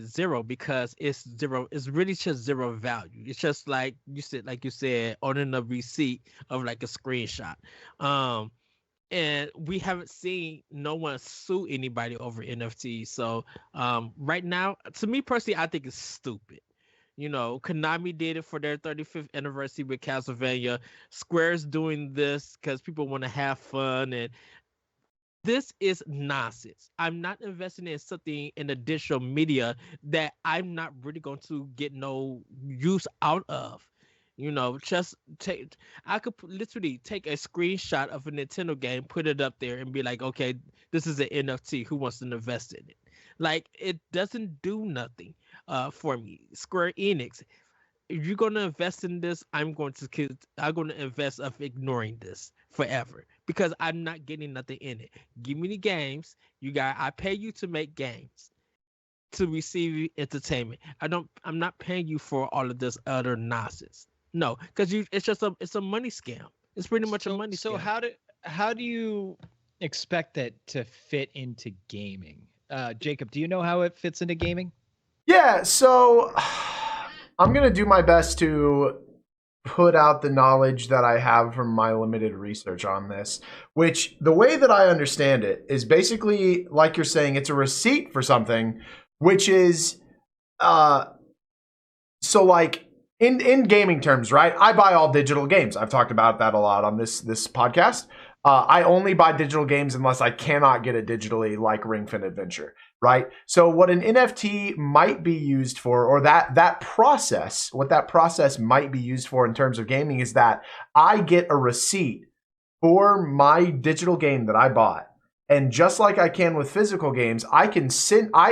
zero, because it's zero. It's really just zero value. It's just like you said, owning a receipt of like a screenshot. And we haven't seen no one sue anybody over NFTs. So right now, to me personally, I think it's stupid. Konami did it for their 35th anniversary with Castlevania. Square's doing this because people want to have fun, and this is nonsense. I'm not investing in something in the digital media that I'm not really going to get no use out of. I could literally take a screenshot of a Nintendo game, put it up there, and be like, okay, this is an NFT. Who wants to invest in it? Like, it doesn't do nothing for me. Square Enix, if you're going to invest in this, I'm going to invest of ignoring this forever, because I'm not getting nothing in it. Give me the games. I pay you to make games, to receive entertainment. I'm not paying you for all of this other nonsense. No, because it's a money scam. It's pretty much a money scam. So how do you expect that to fit into gaming? Jacob, do you know how it fits into gaming? Yeah, so I'm gonna do my best to put out the knowledge that I have from my limited research on this, which the way that I understand it is basically, like you're saying, it's a receipt for something, which is, so like in gaming terms, right? I buy all digital games. I've talked about that a lot on this podcast. I only buy digital games unless I cannot get it digitally, like Ring Fit Adventure, right? So what an NFT might be used for, or that process, what that process might be used for in terms of gaming, is that I get a receipt for my digital game that I bought. And just like I can with physical games, I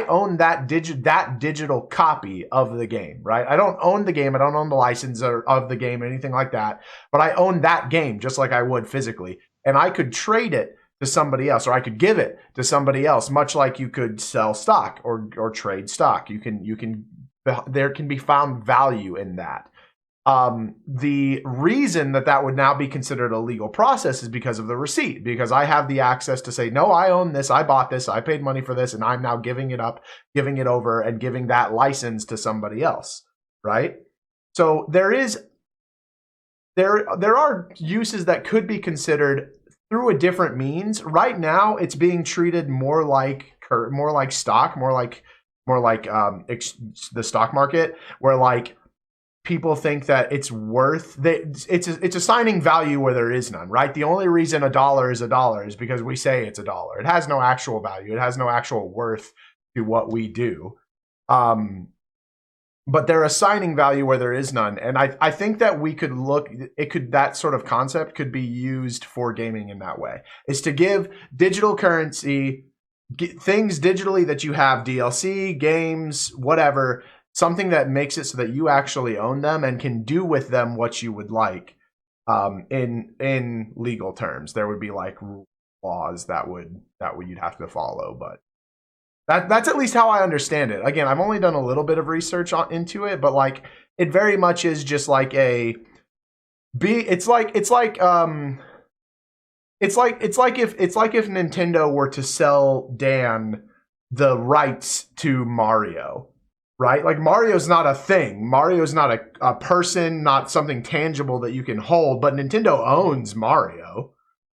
own that digital copy of the game, right? I don't own the game. I don't own the license of the game, anything like that. But I own that game just like I would physically. And I could trade it to somebody else, or I could give it to somebody else, much like you could sell stock or trade stock. There can be found value in that. The reason that would now be considered a legal process is because of the receipt, because I have the access to say, no, I own this, I bought this, I paid money for this, and I'm now giving it up, giving it over, and giving that license to somebody else, right? So there are uses that could be considered through a different means. Right now, it's being treated more like stock, more like the stock market, where like people think that it's worth it's assigning value where there is none, right? The only reason a dollar is because we say it's a dollar. It has no actual value. It has no actual worth to what we do. But they're assigning value where there is none. And I think that that sort of concept could be used for gaming in that way. Is to give digital currency, things digitally that you have, DLC, games, whatever, something that makes it so that you actually own them and can do with them what you would like. In legal terms, there would be like laws that you'd have to follow, but that's at least how I understand it. Again, I've only done a little bit of research into it, but like it very much is just like it's like if Nintendo were to sell Dan the rights to Mario, right? Like Mario's not a thing. Mario's not a person, not something tangible that you can hold, but Nintendo owns Mario.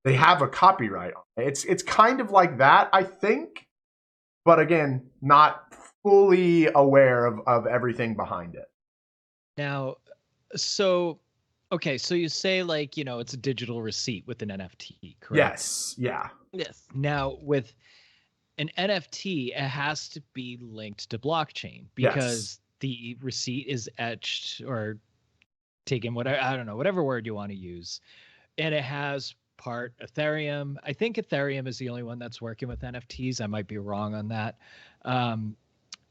They have a copyright on it. It's kind of like that, I think. But again, not fully aware of everything behind it. Now, so you say like, it's a digital receipt with an NFT, correct? Yes. Yeah. Yes. Now, with an NFT, it has to be linked to blockchain because the receipt is etched or taken, whatever word you want to use. And it has part Ethereum. I think Ethereum is the only one that's working with NFTs. I might be wrong on that.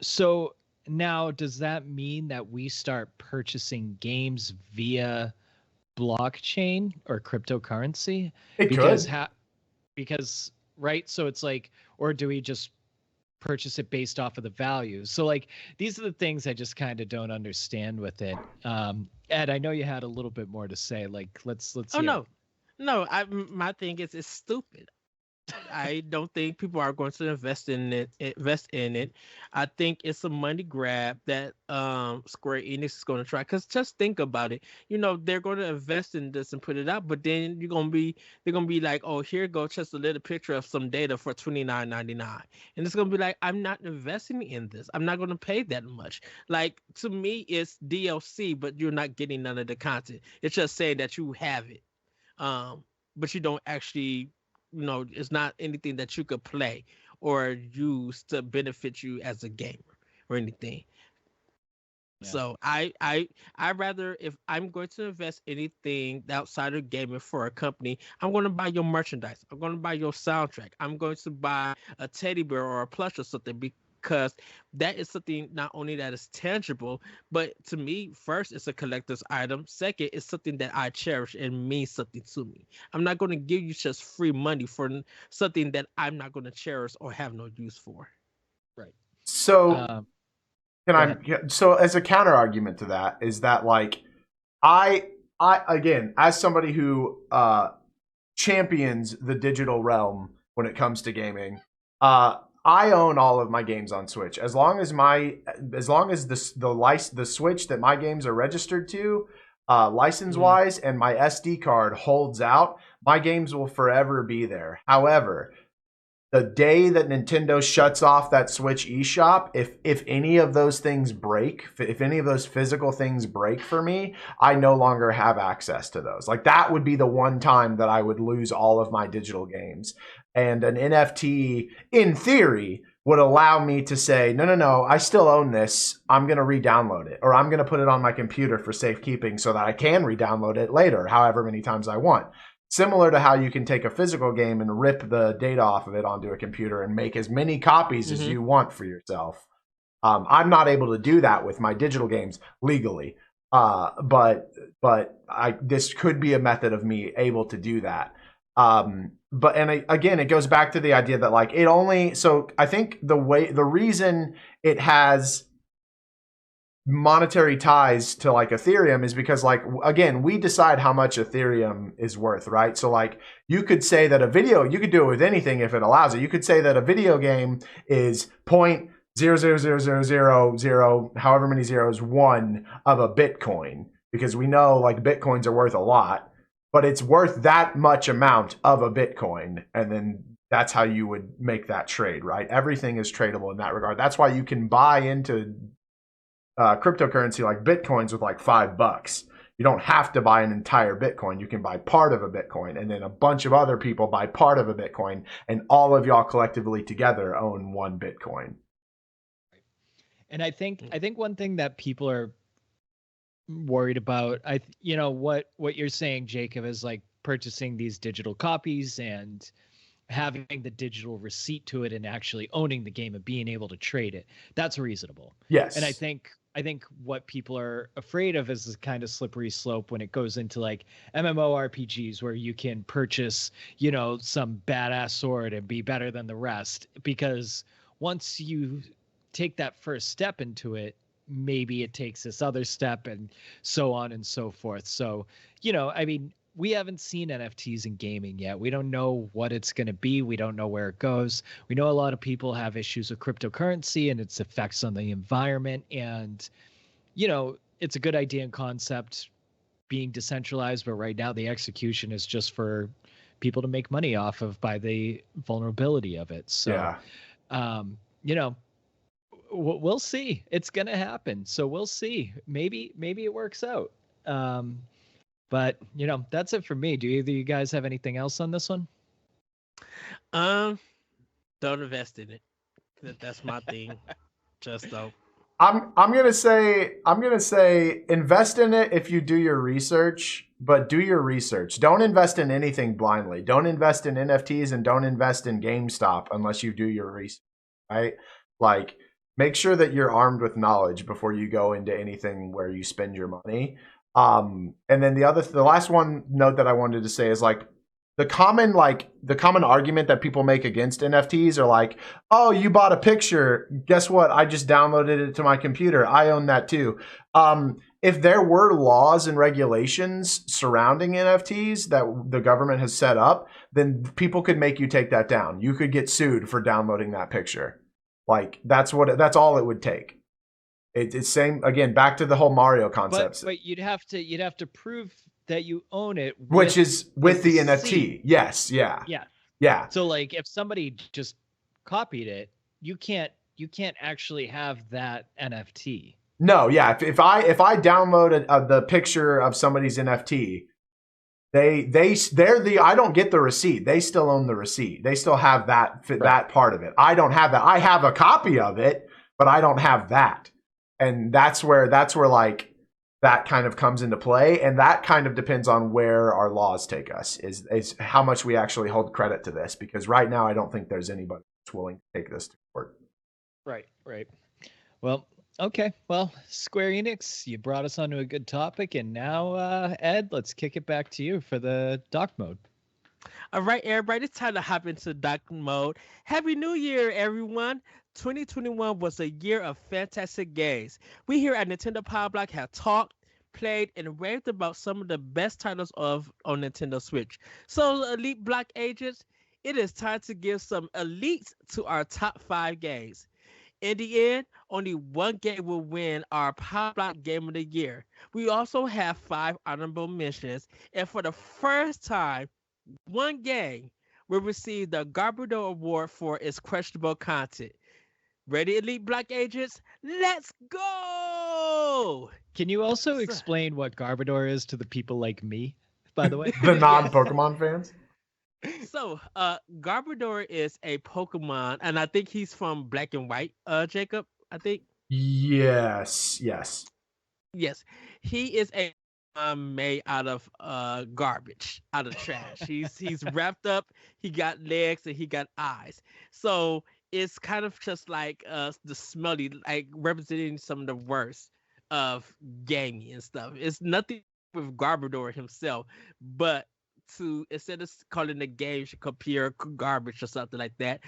So now, does that mean that we start purchasing games via blockchain or cryptocurrency? Because right, so it's like, or do we just purchase it based off of the value? So like, these are the things I just kind of don't understand with it. Ed, I know you had a little bit more to say. Like, let's. Oh no. No, my thing is it's stupid. I don't think people are going to invest in it. I think it's a money grab that Square Enix is going to try. Because just think about it. They're going to invest in this and put it out, but then they're gonna be like, oh, here go just a little picture of some data for $29.99, and it's gonna be like, I'm not investing in this. I'm not going to pay that much. Like, to me, it's DLC, but you're not getting none of the content. It's just saying that you have it. But you don't actually, it's not anything that you could play or use to benefit you as a gamer or anything. Yeah. So I rather, if I'm going to invest anything outside of gaming for a company, I'm going to buy your merchandise. I'm going to buy your soundtrack. I'm going to buy a teddy bear or a plush or something, because that is something not only that is tangible, but to me, first, it's a collector's item. Second, it's something that I cherish and means something to me. I'm not going to give you just free money for something that I'm not going to cherish or have no use for. Right. So, so as a counter argument to that is that, like, I again, as somebody who champions the digital realm when it comes to gaming, I own all of my games on Switch. As long as the Switch that my games are registered to license wise, and my SD card holds out, my games will forever be there. However, the day that Nintendo shuts off that Switch eShop, if any of those things break, if any of those physical things break for me, I no longer have access to those. Like, that would be the one time that I would lose all of my digital games. And an NFT, in theory, would allow me to say, no, I still own this. I'm going to re-download it, or I'm going to put it on my computer for safekeeping so that I can re-download it later, however many times I want. Similar to how you can take a physical game and rip the data off of it onto a computer and make as many copies as you want for yourself. I'm not able to do that with my digital games legally, but this could be a method of me able to do that. Again, it goes back to the idea that like it only. So I think the reason it has monetary ties to like Ethereum is because, like, again, we decide how much Ethereum is worth, right? So like you could say that you could do it with anything if it allows it. You could say that a video game is 0.00000, however many zeros, 1 of a Bitcoin, because we know like Bitcoins are worth a lot, but it's worth that much amount of a Bitcoin, and then that's how you would make that trade, right? Everything is tradable in that regard. That's why you can buy into cryptocurrency like Bitcoins with like $5. You don't have to buy an entire Bitcoin. You can buy part of a Bitcoin, and then a bunch of other people buy part of a Bitcoin, and all of y'all collectively together own one Bitcoin. And I think one thing that people are worried about, what you're saying, Jacob, is like purchasing these digital copies and having the digital receipt to it and actually owning the game and being able to trade it. That's reasonable. Yes. And I think what people are afraid of is this kind of slippery slope when it goes into like MMORPGs where you can purchase, some badass sword and be better than the rest, because once you take that first step into it, maybe it takes this other step and so on and so forth. So, we haven't seen NFTs in gaming yet. We don't know what it's going to be. We don't know where it goes. We know a lot of people have issues with cryptocurrency and its effects on the environment. And, it's a good idea and concept being decentralized, but right now the execution is just for people to make money off of by the vulnerability of it. So, we'll see. It's going to happen. So we'll see. Maybe it works out. But that's it for me. Do either of you guys have anything else on this one? Don't invest in it. That's my thing. Just though. I'm gonna say invest in it if you do your research, but do your research. Don't invest in anything blindly. Don't invest in NFTs and don't invest in GameStop unless you do your research, right? Like, make sure that you're armed with knowledge before you go into anything where you spend your money. And then the last one note that I wanted to say is like the common argument that people make against NFTs are like, oh, you bought a picture. Guess what? I just downloaded it to my computer. I own that too. If there were laws and regulations surrounding NFTs that the government has set up, then people could make you take that down. You could get sued for downloading that picture. Like that's all it would take. It's same again, back to the whole Mario concept. But you'd have to prove that you own it, which is with the NFT. Yes, yeah. So like, if somebody just copied it, you can't actually have that NFT. No, yeah. If I downloaded the picture of somebody's NFT, I don't get the receipt. They still own the receipt. They still have that part of it. I don't have that. I have a copy of it, but I don't have that. And that's where like that kind of comes into play, and that kind of depends on where our laws take us, is how much we actually hold credit to this, because right now I don't think there's anybody that's willing to take this to court. Right. Well, okay. Well, Square Enix, you brought us onto a good topic, and now Ed, let's kick it back to you for the doc mode. All right, everybody, it's time to hop into doc mode. Happy New Year, everyone. 2021 was a year of fantastic games. We here at Nintendo Power Block have talked, played, and raved about some of the best titles on Nintendo Switch. So, Elite Block agents, it is time to give some elites to our top 5 games. In the end, only one game will win our Power Block Game of the Year. We also have 5 honorable mentions, and for the first time, one game will receive the Garbodor Award for its questionable content. Ready, Elite Black Agents? Let's go! Can you also So- explain what Garbodor is to the people like me, by the way? The Yes. non-Pokemon fans. So, Garbodor is a Pokemon, and I think he's from Black and White, Jacob, I think. Yes. Yes, he is a made out of garbage, out of trash. He's wrapped up. He got legs and he got eyes. So it's kind of just like the smelly, like representing some of the worst of gaming and stuff. It's nothing with Garbodor himself, but to instead of calling the game should compare garbage or something like that,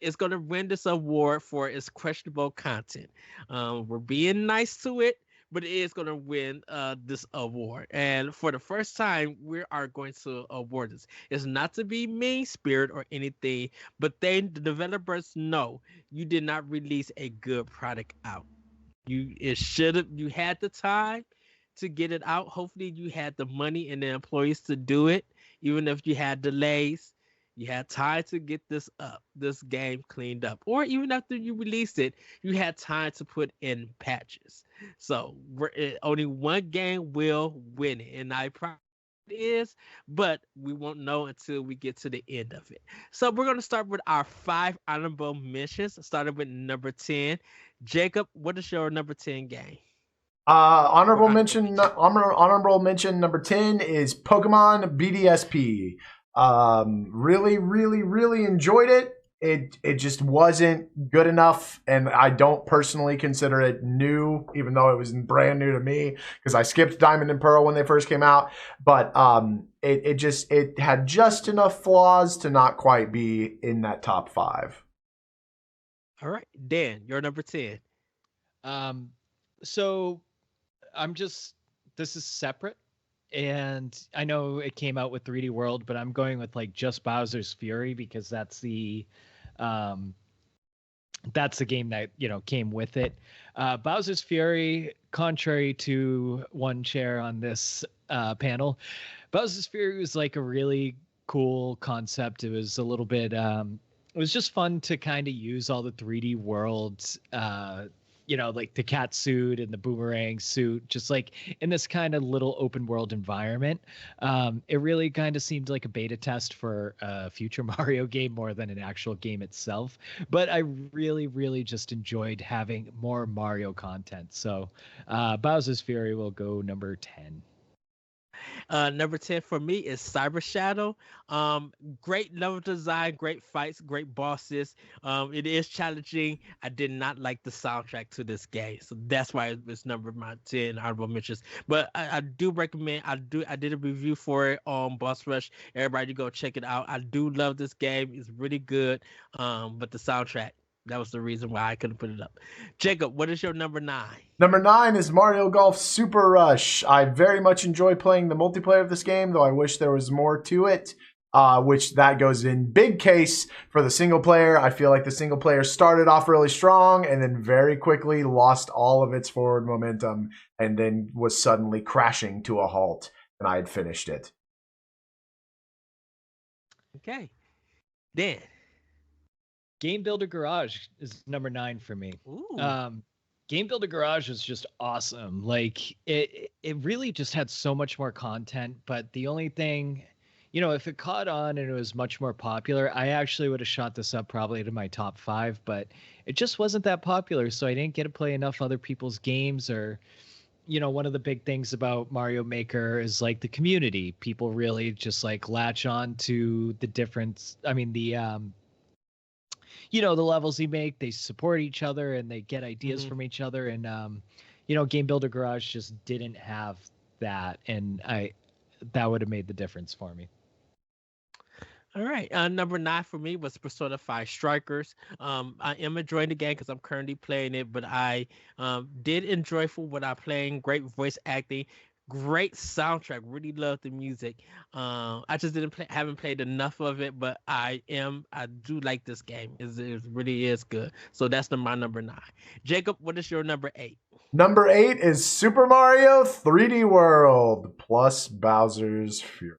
it's gonna win this award for its questionable content. We're being nice to it, but it is going to win this award. And for the first time, we are going to award this. It's not to be mean spirit or anything, but the developers know you did not release a good product out. You had the time to get it out. Hopefully you had the money and the employees to do it, even if you had delays. You had time to get this game cleaned up, or even after you released it, you had time to put in patches. So only one game will win it, and I probably is, but we won't know until we get to the end of it. So we're gonna start with our 5 honorable mentions, starting with number 10. Jacob, what is your number 10 game? Honorable Or mention. Honorable mention number 10 is Pokemon BDSP. Really enjoyed it. It just wasn't good enough, and I don't personally consider it new, even though it was brand new to me because I skipped Diamond and Pearl when they first came out. But it had just enough flaws to not quite be in that top 5. All right, Dan, you're number 10. So this is separate, and I know it came out with 3D World, but I'm going with like just Bowser's Fury because that's the game that came with it. Bowser's Fury, contrary to one chair on this panel, Bowser's Fury was like a really cool concept. It was a little bit it was just fun to kind of use all the 3D worlds, like the cat suit and the boomerang suit, just like in this kind of little open world environment. It really kind of seemed like a beta test for a future Mario game more than an actual game itself. But I really just enjoyed having more Mario content. So Bowser's Fury will go number 10. Number 10 for me is Cyber Shadow. Great level design, great fights, great bosses. It is challenging. I did not like the soundtrack to this game, so that's why it's number my 10 honorable mentions. But I do recommend. I did a review for it on Boss Rush. Everybody go check it out. I do love this game. It's really good. But the soundtrack, that was the reason why I couldn't put it up. Jacob, what is your number 9? Number 9 is Mario Golf Super Rush. I very much enjoy playing the multiplayer of this game, though I wish there was more to it, which that goes in big case for the single player. I feel like the single player started off really strong and then very quickly lost all of its forward momentum and then was suddenly crashing to a halt, and I had finished it. Okay, Dan. Game Builder Garage is number 9 for me. Ooh. Game Builder Garage was just awesome. Like it really just had so much more content, but the only thing, if it caught on and it was much more popular, I actually would have shot this up probably to my top 5, but it just wasn't that popular, so I didn't get to play enough other people's games. Or one of the big things about Mario Maker is like the community. People really just like latch on to the difference. I mean, the levels you make, they support each other and they get ideas from each other. And, Game Builder Garage just didn't have that. And that would have made the difference for me. All right. Number 9 for me was Persona 5 Strikers. I am enjoying the game because I'm currently playing it, but I did enjoy for what I'm playing. Great voice acting, Great soundtrack. Really love the music. I just haven't played enough of it, but I do like this game. It really is good. So that's my number 9. Jacob, what is your number 8? Number 8 is Super Mario 3D World plus Bowser's Fury.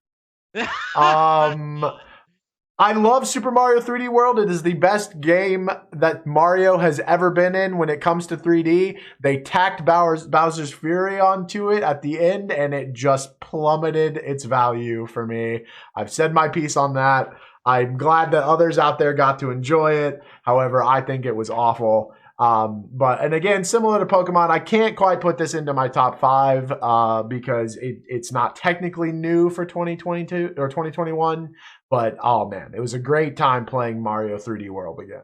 I love Super Mario 3D World. It is the best game that Mario has ever been in when it comes to 3D. They tacked Bowser's Fury onto it at the end, and it just plummeted its value for me. I've said my piece on that. I'm glad that others out there got to enjoy it. However, I think it was awful. And again, similar to Pokemon, I can't quite put this into my top 5 because it's not technically new for 2022 or 2021. But oh man, it was a great time playing Mario 3D World again.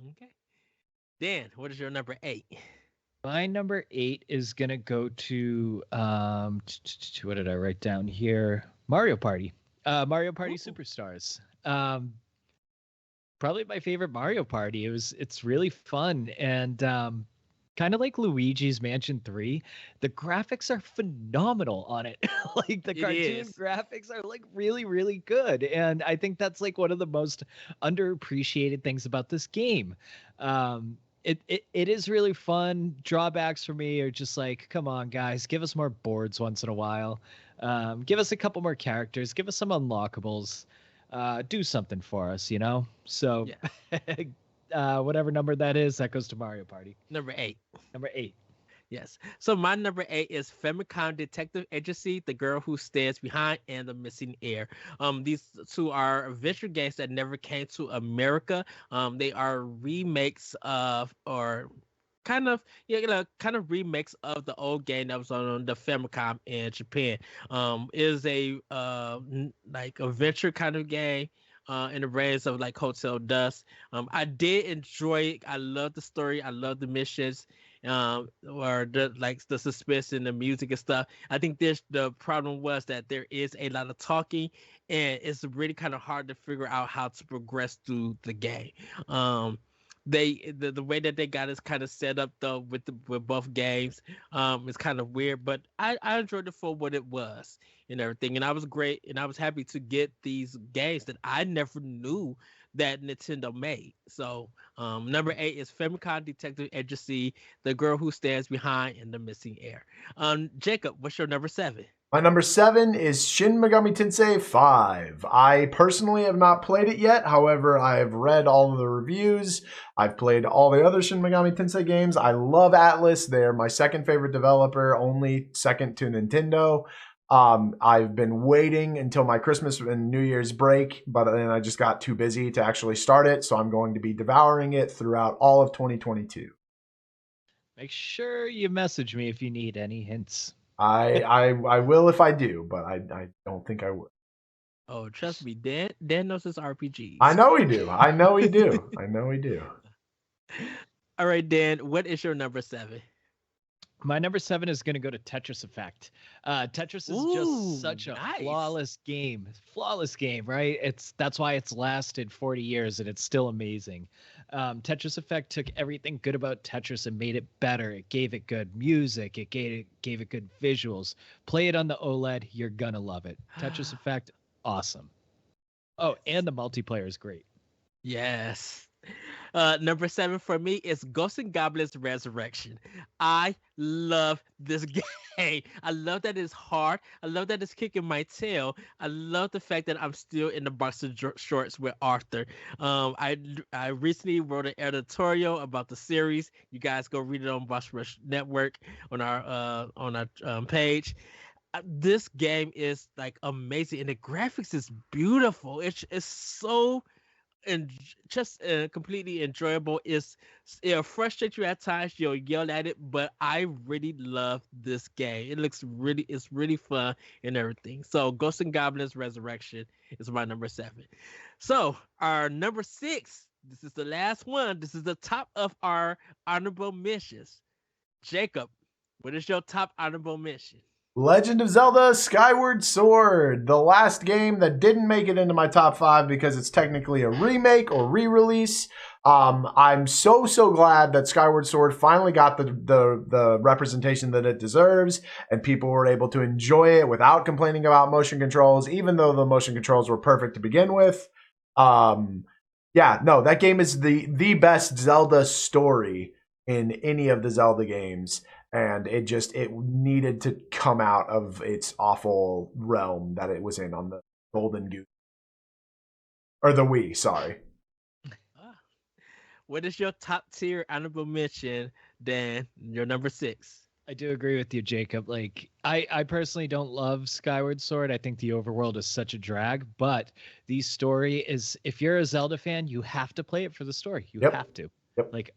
Okay, Dan, what is your number 8? My number 8 is gonna go to what did I write down here? Mario Party. Mario Party Superstars. Probably my favorite Mario Party. It's really fun, and kind of like Luigi's Mansion 3, the graphics are phenomenal on it. Like the cartoon graphics are like really, really good. And I think that's like one of the most underappreciated things about this game. It is really fun. Drawbacks for me are just like, come on, guys, give us more boards once in a while. Give us a couple more characters. Give us some unlockables. Do something for us, you know? So yeah. Whatever number that is, that goes to Mario Party. Number 8. Number 8. Yes. So my number 8 is Famicom Detective Agency, The Girl Who Stands Behind, and The Missing Heir. These two are adventure games that never came to America. They are remakes of, or kind of remakes of the old game that was on the Famicom in Japan. Is a like adventure kind of game. In the range of like Hotel Dusk. I did enjoy it. I love the story. I love the missions, or the suspense and the music and stuff. I think the problem was that there is a lot of talking, and it's really kind of hard to figure out how to progress through the game. The way that they got it kind of set up though with both games is kind of weird, but I enjoyed it for what it was and everything, and I was happy to get these games that I never knew that Nintendo made. So number 8 is Famicom Detective Agency, The Girl Who Stands Behind, and The Missing Heir. Jacob, what's your number 7? My number 7 is Shin Megami Tensei 5. I personally have not played it yet. However, I have read all of the reviews. I've played all the other Shin Megami Tensei games. I love Atlus. They're my second favorite developer, only second to Nintendo. I've been waiting until my Christmas and New Year's break, but then I just got too busy to actually start it. So I'm going to be devouring it throughout all of 2022. Make sure you message me if you need any hints. I will if I do, but I don't think I would. Oh, trust me, Dan knows his RPGs. I know he do. I know he do. All right, Dan, what is your number 7? My number 7 is going to go to Tetris Effect. Tetris is just such a flawless game, right? That's why it's lasted 40 years and it's still amazing. Tetris Effect took everything good about Tetris and made it better. It gave it good music. It gave it good visuals. Play it on the OLED, you're gonna love it. Tetris Effect, awesome. Oh, and the multiplayer is great. Yes. Number 7 for me is Ghosts and Goblins Resurrection. I love this game. I love that it's hard. I love that it's kicking my tail. I love the fact that I'm still in the boxer shorts with Arthur. I recently wrote an editorial about the series. You guys go read it on Boss Rush Network on our page. This game is like amazing, and the graphics is beautiful. It's so and just completely enjoyable. It'll frustrate you at times. You'll yell at it, but I really love this game. It's really fun and everything. So Ghosts and Goblins Resurrection is my number 7. So our number 6, this is the last one. This is the top of our honorable mentions. Jacob, what is your top honorable mention? Legend of Zelda Skyward Sword, the last game that didn't make it into my top 5 because it's technically a remake or re-release. I'm so glad that Skyward Sword finally got the representation that it deserves, and people were able to enjoy it without complaining about motion controls, even though the motion controls were perfect to begin with. That game is the best Zelda story in any of the Zelda games. And it needed to come out of its awful realm that it was in on the Golden Goose. Or the Wii, sorry. What is your top tier honorable mention, Dan? Your number 6. I do agree with you, Jacob. Like, I personally don't love Skyward Sword. I think the overworld is such a drag, but the story is, if you're a Zelda fan, you have to play it for the story. You have to. Yep. Like,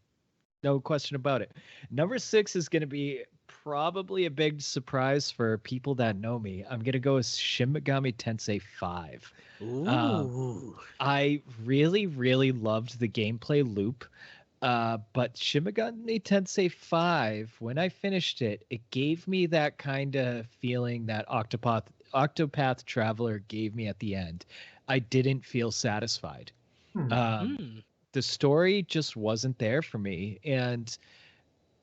no question about it. Number 6 is going to be probably a big surprise for people that know me. I'm going to go with Shin Megami Tensei 5. Ooh. I really, really loved the gameplay loop. But Shin Megami Tensei 5, when I finished it, it gave me that kind of feeling that Octopath Traveler gave me at the end. I didn't feel satisfied. The story just wasn't there for me, and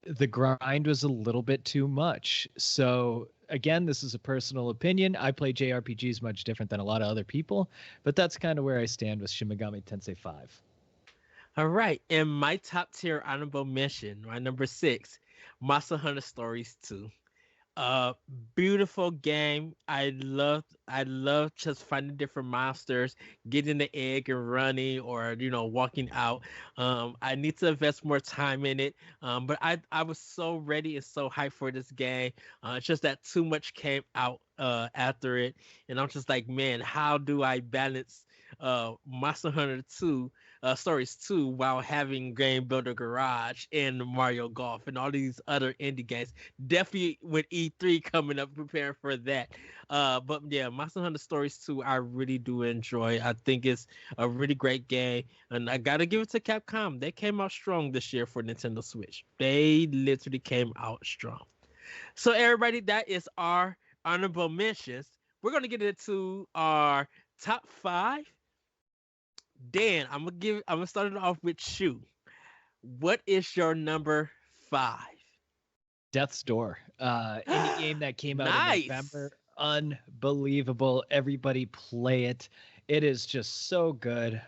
the grind was a little bit too much. So again, this is a personal opinion. I play JRPGs much different than a lot of other people, but that's kind of where I stand with Shin Megami Tensei 5. All right, and my top tier honorable mention, my number 6, Monster Hunter Stories 2. Beautiful game. I love just finding different monsters, getting the egg and running, or walking out. I need to invest more time in it. But I was so ready and so hyped for this game. It's just that too much came out after it, and I'm just like, man, how do I balance Monster Hunter 2 Stories 2 while having Game Builder Garage and Mario Golf and all these other indie games? Definitely with E3 coming up, preparing for that. But yeah, Monster Hunter Stories 2 I really do enjoy. I think it's a really great game, and I gotta give it to Capcom. They came out strong this year for Nintendo Switch. They literally came out strong. So everybody, that is our honorable mentions. We're gonna get into our top 5. Dan, I'm gonna start it off with you. What is your number 5? Death's Door. Indie game that came out in November. Unbelievable. Everybody play it. It is just so good.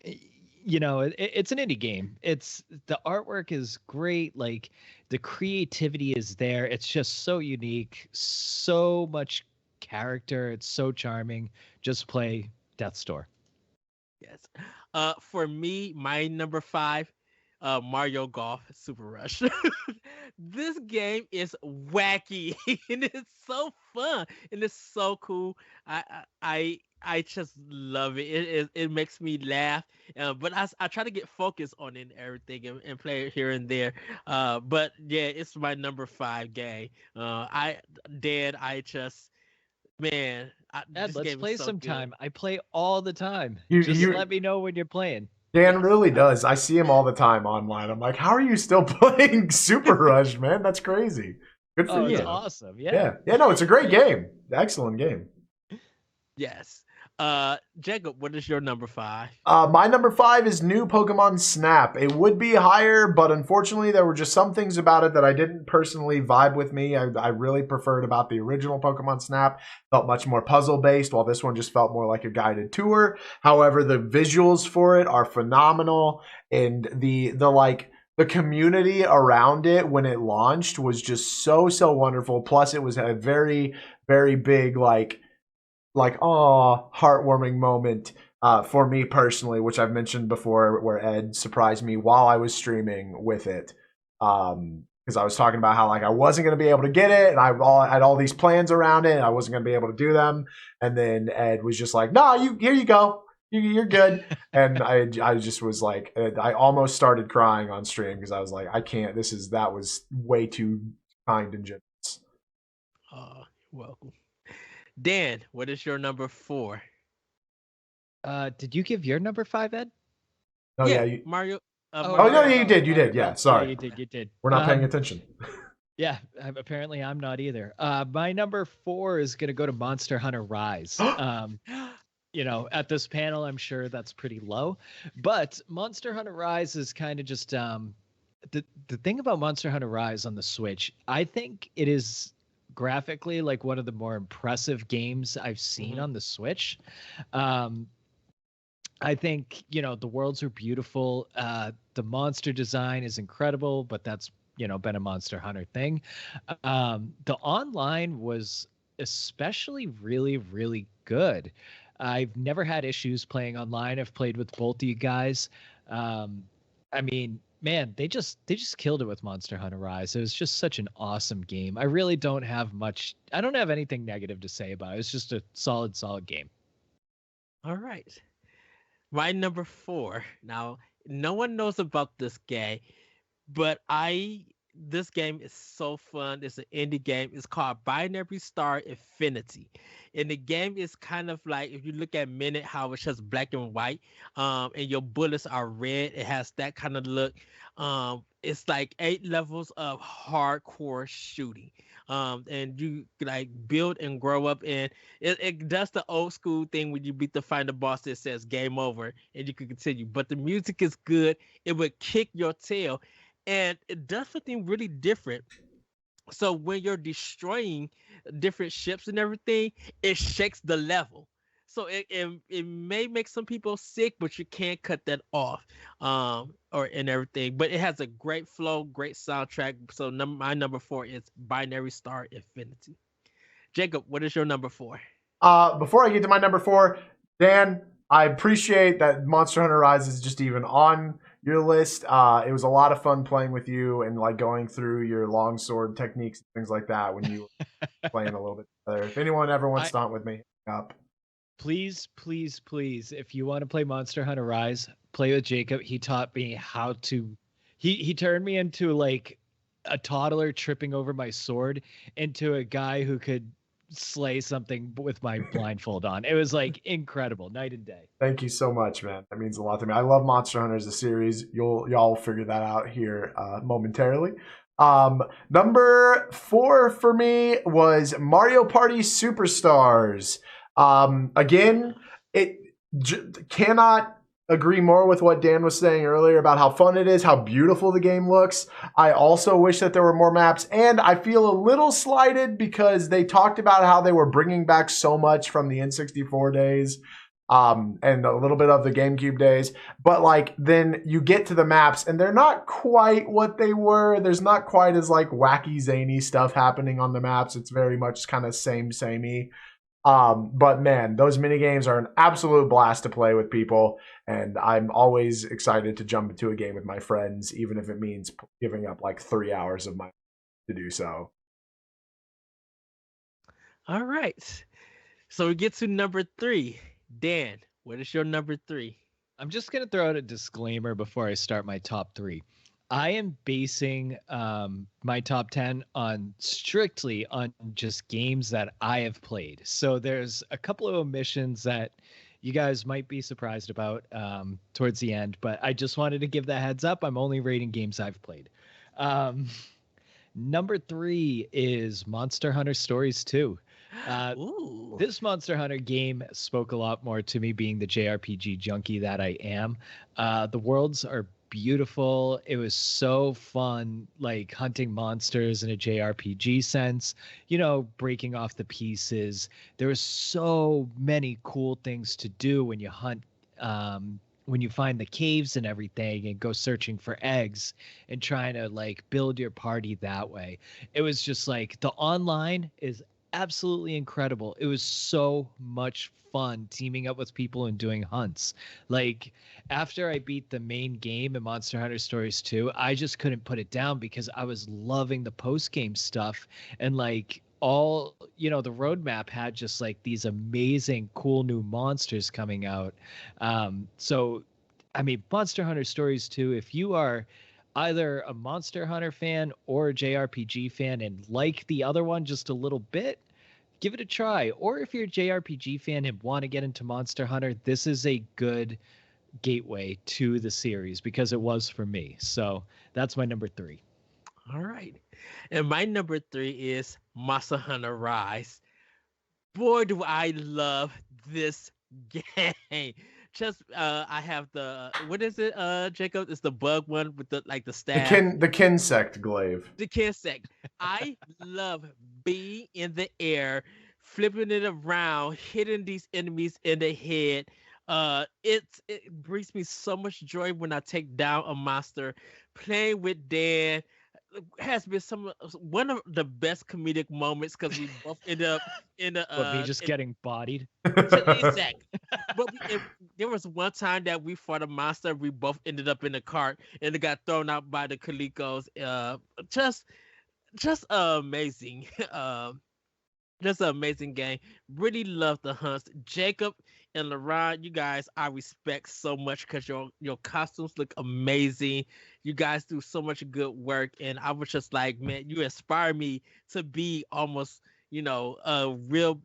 It's an indie game. The artwork is great. Like, the creativity is there. It's just so unique. So much character. It's so charming. Just play Death's Door. Yes. For me, my number 5, Mario Golf Super Rush. This game is wacky and it's so fun and it's so cool. I just love it. It makes me laugh. But I try to get focused on it and everything and play it here and there. But yeah, it's my number 5 game. Man, Ed, let's play so sometime. good. I play all the time. You let me know when you're playing. Dan really does. I see him all the time online. I'm like, how are you still playing Super Rush, man? That's crazy. Good for you. It's awesome. Yeah. No, it's a great game. Excellent game. Yes. Jacob, what is your number 5? My number 5 is new Pokemon Snap. It would be higher, but unfortunately there were just some things about it that I didn't personally vibe with me. I really preferred about the original Pokemon Snap. Felt much more puzzle-based, while this one just felt more like a guided tour. However, the visuals for it are phenomenal, and the community around it when it launched was just so wonderful. Plus, it was a very, very big heartwarming moment for me personally, which I've mentioned before, where Ed surprised me while I was streaming with it. Because I was talking about how I wasn't going to be able to get it, and I had all these plans around it, and I wasn't going to be able to do them. And then Ed was just like, "No, here you go. You're good." And I just was like, I almost started crying on stream because I was like, I can't. That was way too kind and generous. Oh, welcome. Dan, what is your number 4? Did you give your number 5, Ed? Oh yeah, Mario. no, you did. Yeah, sorry. Yeah, you did. We're not paying attention. Yeah, apparently I'm not either. My number 4 is gonna go to Monster Hunter Rise. At this panel, I'm sure that's pretty low, but Monster Hunter Rise is kind of just the thing about Monster Hunter Rise on the Switch. I think it is graphically like one of the more impressive games I've seen on the Switch. I think the worlds are beautiful. The monster design is incredible, but that's been a Monster Hunter thing. The online was especially really, really good. I've never had issues playing online. I've played with both of you guys. I mean, man, they just killed it with Monster Hunter Rise. It was just such an awesome game. I really don't have anything negative to say about it. It's just a solid game. All right. My number 4. Now, no one knows about this game, but this game is so fun. It's an indie game. It's called Binary Star Infinity. And the game is kind of like, if you look at Minute, how it's just black and white, and your bullets are red. It has that kind of look. It's like 8 levels of hardcore shooting. And you like build and grow up, and it does the old school thing when you beat the final boss that says game over and you can continue. But the music is good. It would kick your tail, and it does something really different. So when you're destroying different ships and everything, it shakes the level. So it may make some people sick, but you can't cut that off, or and everything. But it has a great flow, great soundtrack. So my number 4 is Binary Star Infinity. Jacob, what is your number 4? Before I get to my number 4, Dan, I appreciate that Monster Hunter Rise is just even on your list. It was a lot of fun playing with you and like going through your longsword techniques and things like that when you were playing a little bit better. If anyone ever wants to hunt with me, up. Please, if you want to play Monster Hunter Rise, play with Jacob. He taught me how to. He turned me into like a toddler tripping over my sword into a guy who could slay something with my blindfold on. It was like incredible, night and day. Thank you so much, man. That means a lot to me. I love Monster Hunter as a series. Y'all figure that out here momentarily. Number 4 for me was Mario Party Superstars. Again, cannot agree more with what Dan was saying earlier about how fun it is, how beautiful the game looks. I also wish that there were more maps, and I feel a little slighted because they talked about how they were bringing back so much from the N64 days, and a little bit of the GameCube days. But like, then you get to the maps and they're not quite what they were. There's not quite as like wacky, zany stuff happening on the maps. It's very much kind of samey. But man, those mini games are an absolute blast to play with people, and I'm always excited to jump into a game with my friends, even if it means giving up like 3 hours of my to do so. All right. So we get to number 3. Dan, what is your number 3? I'm just going to throw out a disclaimer before I start my top 3. I am basing my top 10 strictly on just games that I have played. So there's a couple of omissions that you guys might be surprised about towards the end, but I just wanted to give that heads up. I'm only rating games I've played. Number 3 is Monster Hunter Stories 2. This Monster Hunter game spoke a lot more to me, being the JRPG junkie that I am. The worlds are beautiful. It was so fun, like hunting monsters in a JRPG sense, breaking off the pieces. There was so many cool things to do when you hunt, when you find the caves and everything and go searching for eggs and trying to like build your party that way. It was just like the online is absolutely incredible. It was so much fun teaming up with people and doing hunts. Like after I beat the main game in Monster Hunter Stories 2, I just couldn't put it down because I was loving the post-game stuff, and like all, the roadmap had just like these amazing cool new monsters coming out. So I mean, Monster Hunter Stories 2, if you are either a Monster Hunter fan or a JRPG fan and like the other one just a little bit, give it a try. Or if you're a JRPG fan and want to get into Monster Hunter, this is a good gateway to the series because it was for me. So that's my number 3. All right. And my number 3 is Monster Hunter Rise. Boy, do I love this game. Just I have the what is it, Jacob? It's the bug one with the staff. The Kinsect glaive. The Kinsect. I love being in the air, flipping it around, hitting these enemies in the head. It brings me so much joy when I take down a monster. Playing with Dan has been one of the best comedic moments because we both ended up in a But me just getting bodied. exact. But there was one time that we fought a monster. We both ended up in a cart and it got thrown out by the Calicos. Just amazing. Just an amazing game. Really love the hunts. Jacob and LaRon, you guys I respect so much because your costumes look amazing. You guys do so much good work, and I was just like, man, you inspire me to be almost, a real,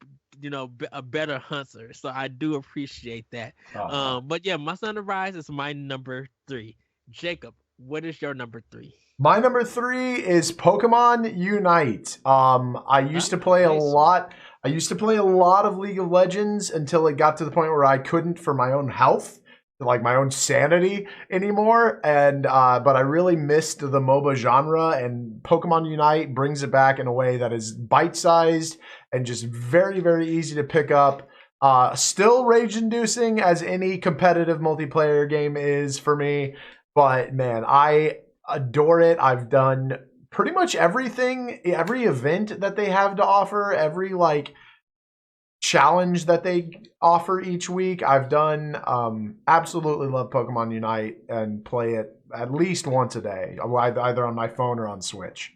a better hunter. So I do appreciate that. But yeah, Monster Hunter Rise is my number 3. Jacob, what is your number 3? My number 3 is Pokemon Unite. I used to play a lot. I used to play a lot of League of Legends until it got to the point where I couldn't, for my own health, like my own sanity anymore. And but I really missed the MOBA genre, and Pokemon Unite brings it back in a way that is bite-sized and just very, very easy to pick up. Still rage-inducing as any competitive multiplayer game is for me, but man, I adore it. I've done pretty much everything, every event that they have to offer, every challenge that they offer each week. I've done. Absolutely love Pokemon Unite and play it at least once a day, either on my phone or on Switch.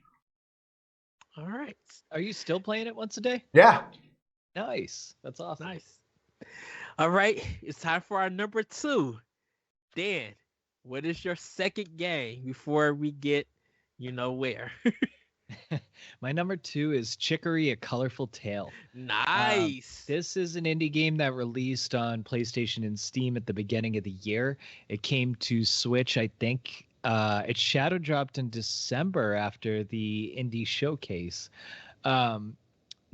All right. Are you still playing it once a day? Yeah. Nice. That's awesome. Nice. All right. It's time for our number 2. Dan, what is your second game before we get, where? My number 2 is Chicory: A Colorful Tale. Nice. This is an indie game that released on PlayStation and Steam at the beginning of the year. It came to Switch, I think. It shadow dropped in December after the indie showcase.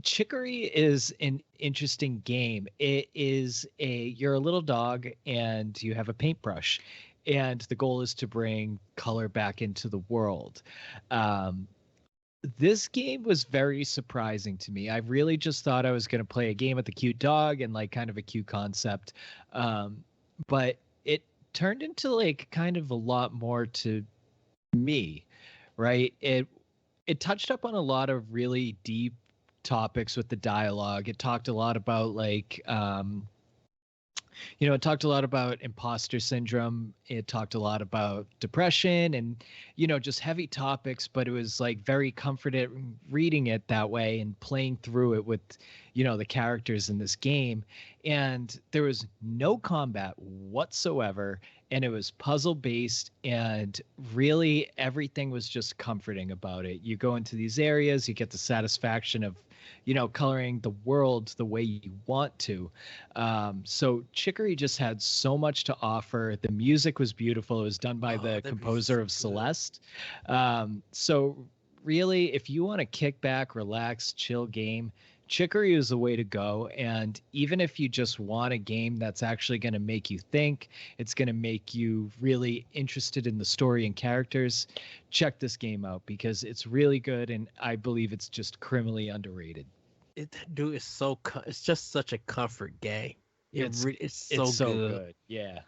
Chicory is an interesting game. It is you're a little dog and you have a paintbrush, and the goal is to bring color back into the world. This game was very surprising to me. I really just thought I was going to play a game with a cute dog and kind of a cute concept. But it turned into kind of a lot more to me, right? It touched up on a lot of really deep topics with the dialogue. It talked a lot about it talked a lot about imposter syndrome. It talked a lot about depression and, just heavy topics, but it was very comforting reading it that way and playing through it with, the characters in this game. And there was no combat whatsoever. And it was puzzle based, and really everything was just comforting about it. You go into these areas, you get the satisfaction of, coloring the world the way you want to. So Chicory just had so much to offer. The music was beautiful. It was done by the composer of Celeste. So really, if you want to kick back, relax, chill game, Chicory is the way to go. And even if you just want a game that's actually going to make you think, it's going to make you really interested in the story and characters, check this game out because it's really good, and I believe it's just criminally underrated. It's just such a comfort game. It's so good. Yeah.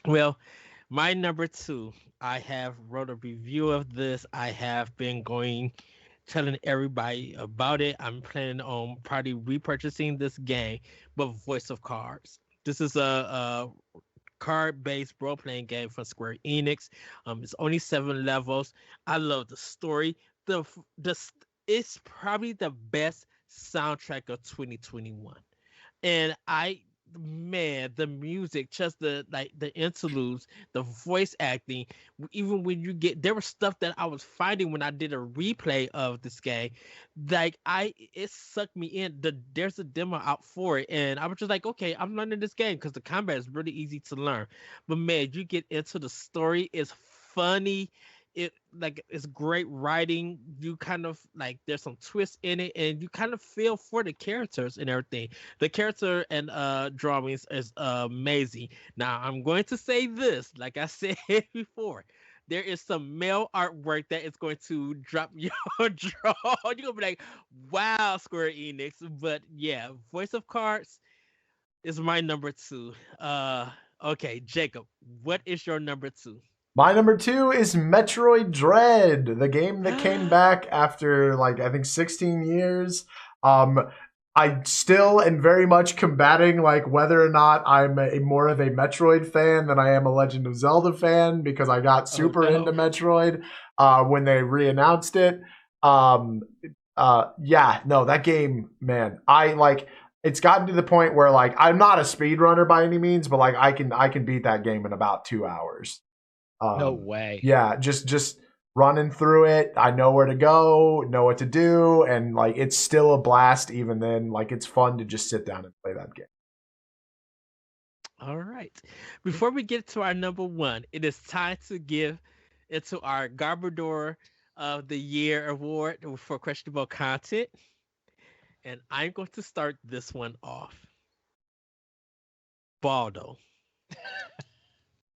Well, my number 2, I have wrote a review of this. I have been telling everybody about it. I'm planning on probably repurchasing this game, but Voice of Cards. This is a card-based role-playing game from Square Enix. It's only 7 levels. I love the story. It's probably the best soundtrack of 2021, and the music, just the interludes, the voice acting, even when there was stuff that I was finding when I did a replay of this game, it sucked me in. There's a demo out for it, and I was just like, okay, I'm learning this game because the combat is really easy to learn. But man, you get into the story, it's funny, it's great writing. You kind of like there's some twists in it, and you kind of feel for the characters and everything. The character and drawings is amazing. Now I'm going to say this, like I said before, there is some male artwork that is going to drop your jaw. You're gonna be like, wow, Square Enix. But yeah, Voice of Cards is my number two. Okay, Jacob, what is your number two? My number 2 is Metroid Dread, the game that came back after like I think 16 years. I still am very much combating like whether or not I'm more of a Metroid fan than I am a Legend of Zelda fan, because I got super into Metroid when they re-announced it. Yeah, no, that game, man, I like. It's gotten to the point where like I'm not a speedrunner by any means, but like I can beat that game in about 2 hours. No way. Yeah, just running through it. I know where to go, know what to do, and like it's still a blast even then. Like it's fun to just sit down and play that game. All right. Before we get to our number one, it is time to give it to our Garbodor of the Year award for questionable content. And I'm going to start this one off. Baldo.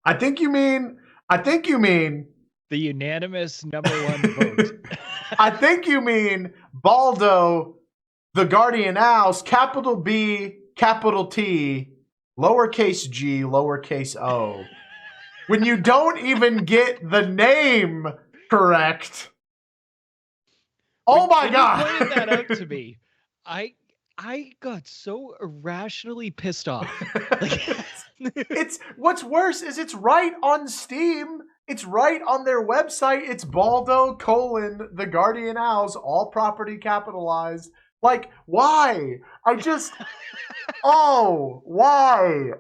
I think you mean the unanimous number one vote. I think you mean Baldo, the Guardian Owls, capital B, capital T, lowercase g, lowercase o. When you don't even get the name correct. Oh my God. You pointed that out to me. I got so irrationally pissed off. It's what's worse is it's right on Steam. It's right on their website. It's Baldo : the Guardian Owls, all property capitalized. Like, why? I just why?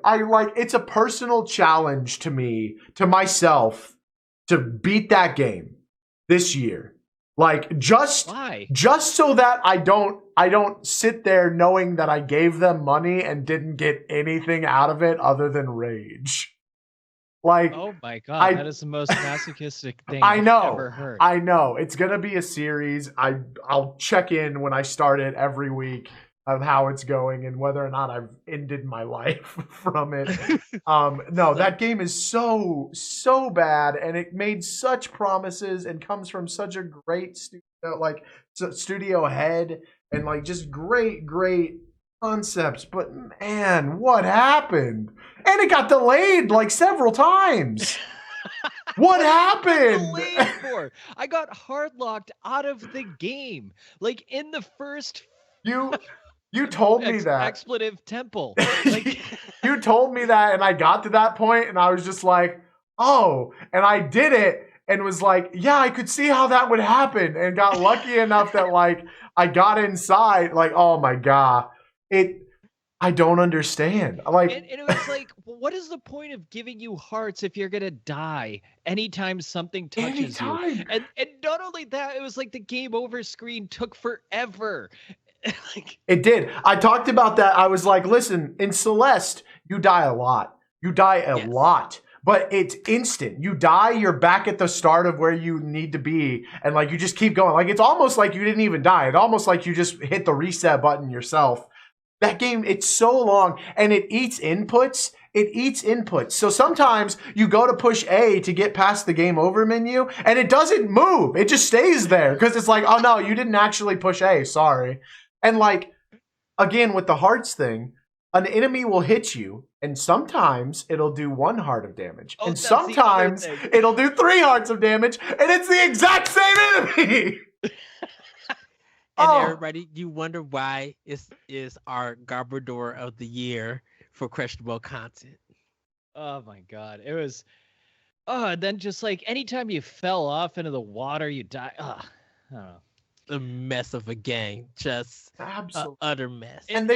It's a personal challenge to me, to myself, to beat that game this year. Like just so that I don't sit there knowing that I gave them money and didn't get anything out of it other than rage. Like, oh my God, that is the most masochistic thing I've ever heard. I know. It's gonna be a series. I'll check in when I start it every week of how it's going and whether or not I've ended my life from it. No, that game is so bad, and it made such promises and comes from such a great studio head, and like just great concepts. But man, what happened? And it got delayed like several times. What happened? Delayed for? I got hard locked out of the game. Like in the first You told me that. Expletive temple. You told me that, and I got to that point, and I was just like, oh, and I did it, and was like, yeah, I could see how that would happen, and got lucky enough that like I got inside. Like, oh my God, I don't understand. Like, and it was like, what is the point of giving you hearts if you're gonna die anytime something touches you? And not only that, it was like the game over screen took forever. It did. I talked about that. I was like, listen, in Celeste, you die a lot. You die a lot. But it's instant. You die, you're back at the start of where you need to be. And like you just keep going. Like it's almost like you didn't even die. It's almost like you just hit the reset button yourself. That game, it's so long, and it eats inputs. So sometimes you go to push A to get past the game over menu, and it doesn't move. It just stays there because it's like, oh no, you didn't actually push A. Sorry. And like, again, with the hearts thing, an enemy will hit you, and sometimes it'll do 1 heart of damage. And sometimes it'll do 3 hearts of damage, and it's the exact same enemy. And everybody, you wonder why is our Garbodor of the Year for questionable content. Oh my God. It was and then just like anytime you fell off into the water, you die. I don't know. A mess of a game, just absolute utter mess. And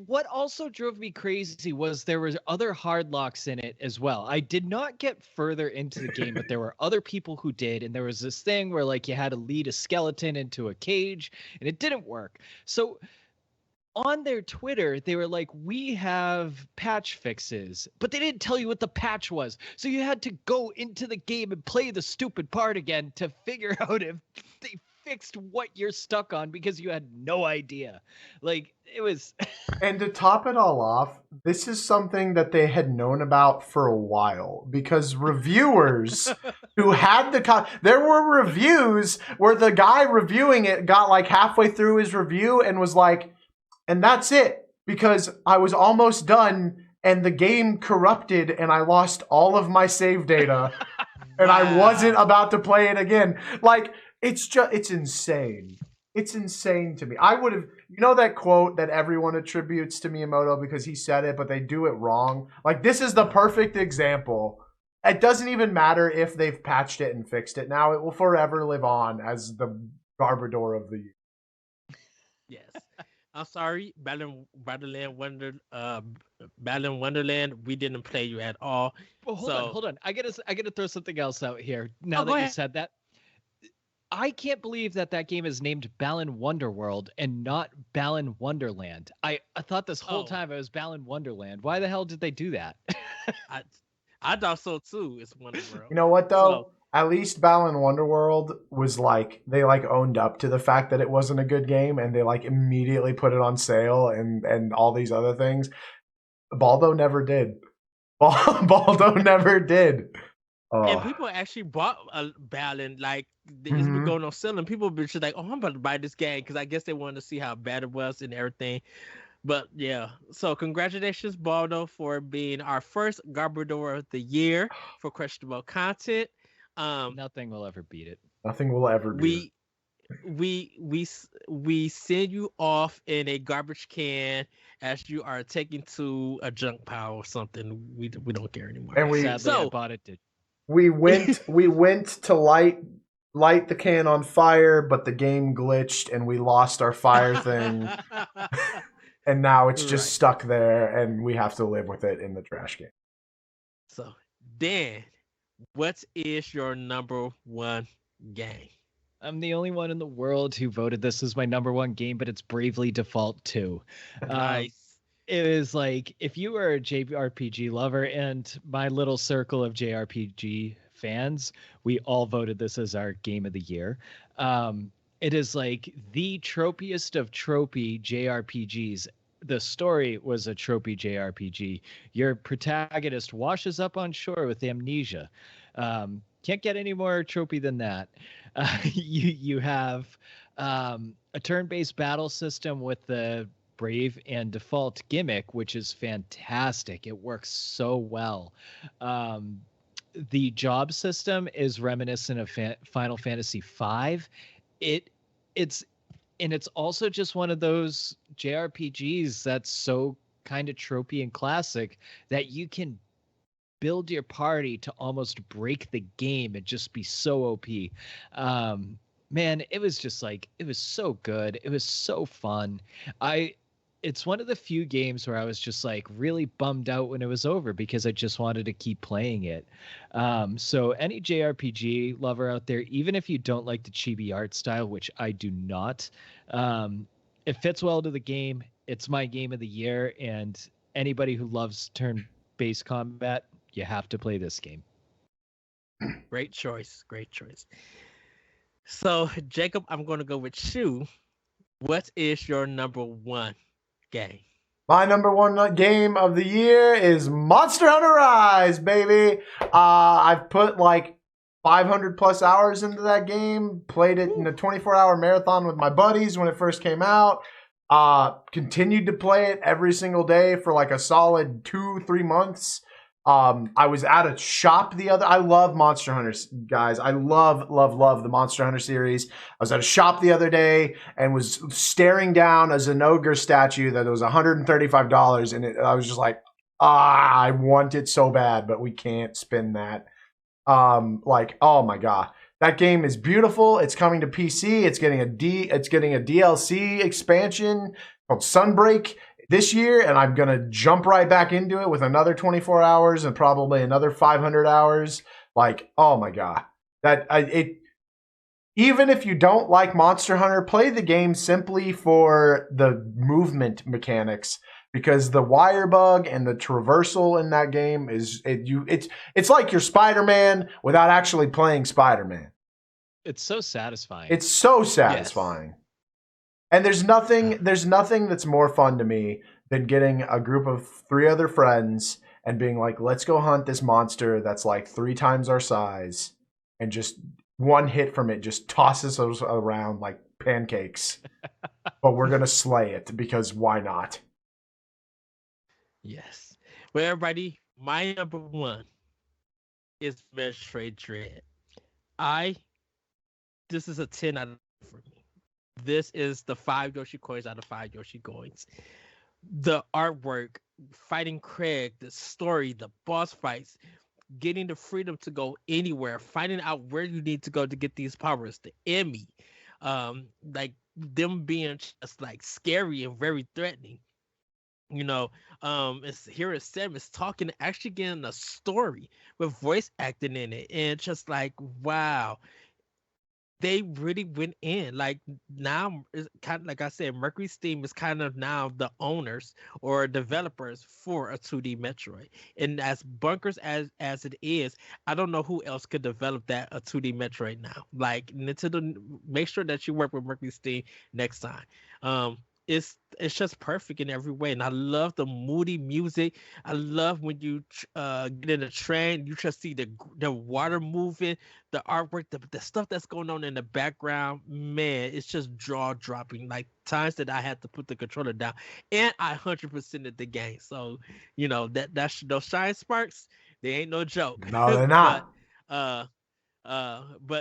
what also drove me crazy was there was other hard locks in it as well. I did not get further into the game, but there were other people who did, and there was this thing where like you had to lead a skeleton into a cage, and it didn't work. So on their Twitter, they were like, we have patch fixes, but they didn't tell you what the patch was. So you had to go into the game and play the stupid part again to figure out if they fixed what you're stuck on because you had no idea. Like, it was. And to top it all off, this is something that they had known about for a while because reviewers who had there were reviews where the guy reviewing it got like halfway through his review and was like, and that's it, because I was almost done and the game corrupted and I lost all of my save data and I wasn't about to play it again. Like, it's insane. It's insane to me. I would have, that quote that everyone attributes to Miyamoto because he said it, but they do it wrong. Like, this is the perfect example. It doesn't even matter if they've patched it and fixed it now. It will forever live on as the Garbodor of the year. Yes. I'm sorry, Battling Wonderland. We didn't play you at all. Well, hold on. I gotta throw something else out here. Now that you said that, I can't believe that game is named Balan Wonderworld and not Balan Wonderland. I thought this whole time it was Balan Wonderland. Why the hell did they do that? I thought so too. It's Wonderworld. You know what though? At least Balan Wonderworld was like, they like owned up to the fact that it wasn't a good game and they like immediately put it on sale and all these other things. Baldo never did. Baldo never did. And people actually bought a Balan, like, it's been going on sale, and people been just like, I'm about to buy this game, because I guess they wanted to see how bad it was and everything. But yeah, so congratulations, Baldo, for being our first Garbodor of the year for questionable content. Nothing will ever beat it. Nothing will ever beat it. We send you off in a garbage can as you are taken to a junk pile or something. We don't care anymore. And sadly, I bought it. We went to light the can on fire, but the game glitched and we lost our fire thing. And now it's just stuck there and we have to live with it in the trash can. So, Dan, what is your number one game? I'm the only one in the world who voted this as my number one game, but it's Bravely Default 2. Nice. It was like, if you were a JRPG lover, and my little circle of JRPG fans, we all voted this as our game of the year. It is like the tropiest of tropey JRPGs. The story was a tropey JRPG. Your protagonist washes up on shore with amnesia. Can't get any more tropey than that. You have a turn-based battle system with the Brave and Default gimmick, which is fantastic. It works so well. The job system is reminiscent of Final Fantasy V. It's also just one of those JRPGs that's so kind of tropey and classic that you can build your party to almost break the game and just be so OP. Man, it was just like, it was so good. It was so fun. It's one of the few games where I was just like really bummed out when it was over because I just wanted to keep playing it. So any JRPG lover out there, even if you don't like the chibi art style, which I do not, it fits well to the game. It's my game of the year, and anybody who loves turn-based combat, you have to play this game. Great choice. So, Jacob, I'm going to go with you. What is your number one game? My number one game of the year is Monster Hunter Rise, baby. I've put like 500 plus hours into that game. Played it in a 24-hour marathon with my buddies when it first came out. Continued to play it every single day for like a solid 2-3 months. I was at a shop I love Monster Hunters, guys. I love the Monster Hunter series. I was at a shop the other day and was staring down a Zenogre statue that was $135, and I was just like, I want it so bad, but we can't spin that. Like, oh my God. That game is beautiful. It's coming to PC. It's getting a DLC expansion called Sunbreak this year, and I'm going to jump right back into it with another 24 hours and probably another 500 hours. Like, oh my God. even if you don't like Monster Hunter, play the game simply for the movement mechanics, because the wire bug and the traversal in that game it's like you're Spider-Man without actually playing Spider-Man. It's so satisfying. It's so satisfying. Yes. And there's nothing that's more fun to me than getting a group of 3 other friends and being like, let's go hunt this monster that's like 3 times our size, and just one hit from it just tosses us around like pancakes. But we're going to slay it because why not? Yes. Well, everybody, my number 1 is Metroid Dread. This is a 10 out of 10 for me. This is the 5 Yoshi coins out of 5 Yoshi coins. The artwork, fighting Craig, the story, the boss fights, getting the freedom to go anywhere, finding out where you need to go to get these powers, the Emmy, like them being just like scary and very threatening. It's here Sam is talking, actually getting a story with voice acting in it, and just like, wow. They really went in. Like, now, it's kind of like I said, Mercury Steam is kind of now the owners or developers for a 2D Metroid. And as bunkers as it is, I don't know who else could develop a 2D Metroid now. Like, Nintendo, make sure that you work with Mercury Steam next time. It's just perfect in every way, and I love the moody music. I love when you get in a train, you just see the water moving, the artwork, the stuff that's going on in the background. Man, it's just jaw dropping. Like, times that I had to put the controller down, and I 100%ed the game. So that's those shine sparks. They ain't no joke. No, they're not. But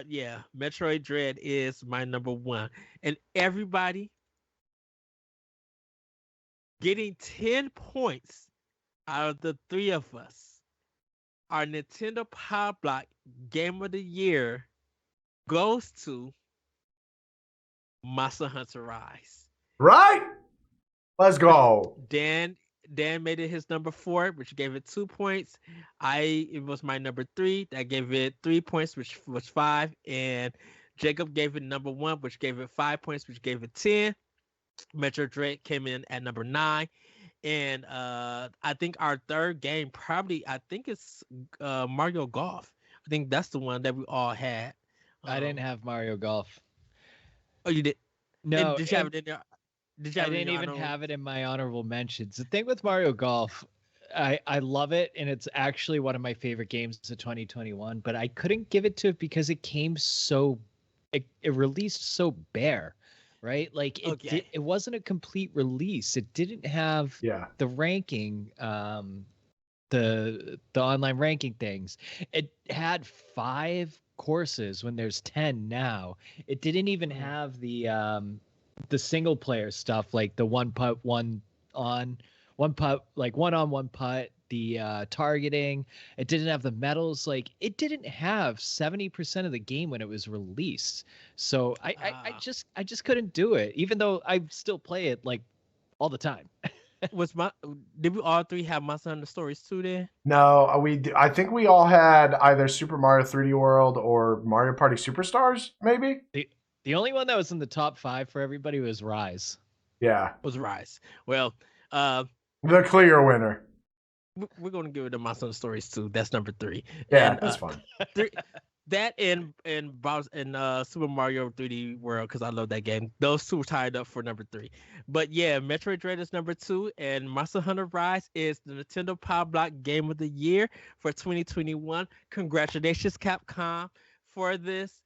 yeah, Metroid Dread is my number 1, and everybody. Getting 10 points out of the 3 of us, our Nintendo Power Block Game of the Year goes to Monster Hunter Rise. Right? Let's go. Dan made it his number 4, which gave it 2 points. It was my number 3. That gave it 3 points, which was 5. And Jacob gave it number 1, which gave it 5 points, which gave it 10. Metroid Dread came in at number 9, and I think our third game it's Mario Golf. I think that's the one that we all had. I didn't have Mario Golf. Oh, you did? No. And did you have it in there? I didn't even have it in my honorable mentions. The thing with Mario Golf, I love it, and it's actually one of my favorite games of 2021. But I couldn't give it to it because it came it released so bare. Right, like it wasn't a complete release. It didn't have the ranking, the online ranking things. It had 5 courses when there's 10 now. It didn't even have the single player stuff, like the one putt, one on one putt. The targeting. It didn't have the medals. Like, it didn't have 70% of the game when it was released. So I just couldn't do it, even though I still play it like all the time. Did we all 3 have Monster Hunter Stories 2 then? No, I think we all had either Super Mario 3D World or Mario Party Superstars, maybe. The only one that was in the top 5 for everybody was Rise. Yeah, was Rise. Well, the clear winner. We're going to give it to Monster Hunter Stories 2. That's number 3. Yeah, that's fine. That and Super Mario 3D World, because I love that game. Those 2 tied up for number 3. But yeah, Metroid Dread is number 2, and Monster Hunter Rise is the Nintendo Power Block Game of the Year for 2021. Congratulations, Capcom, for this.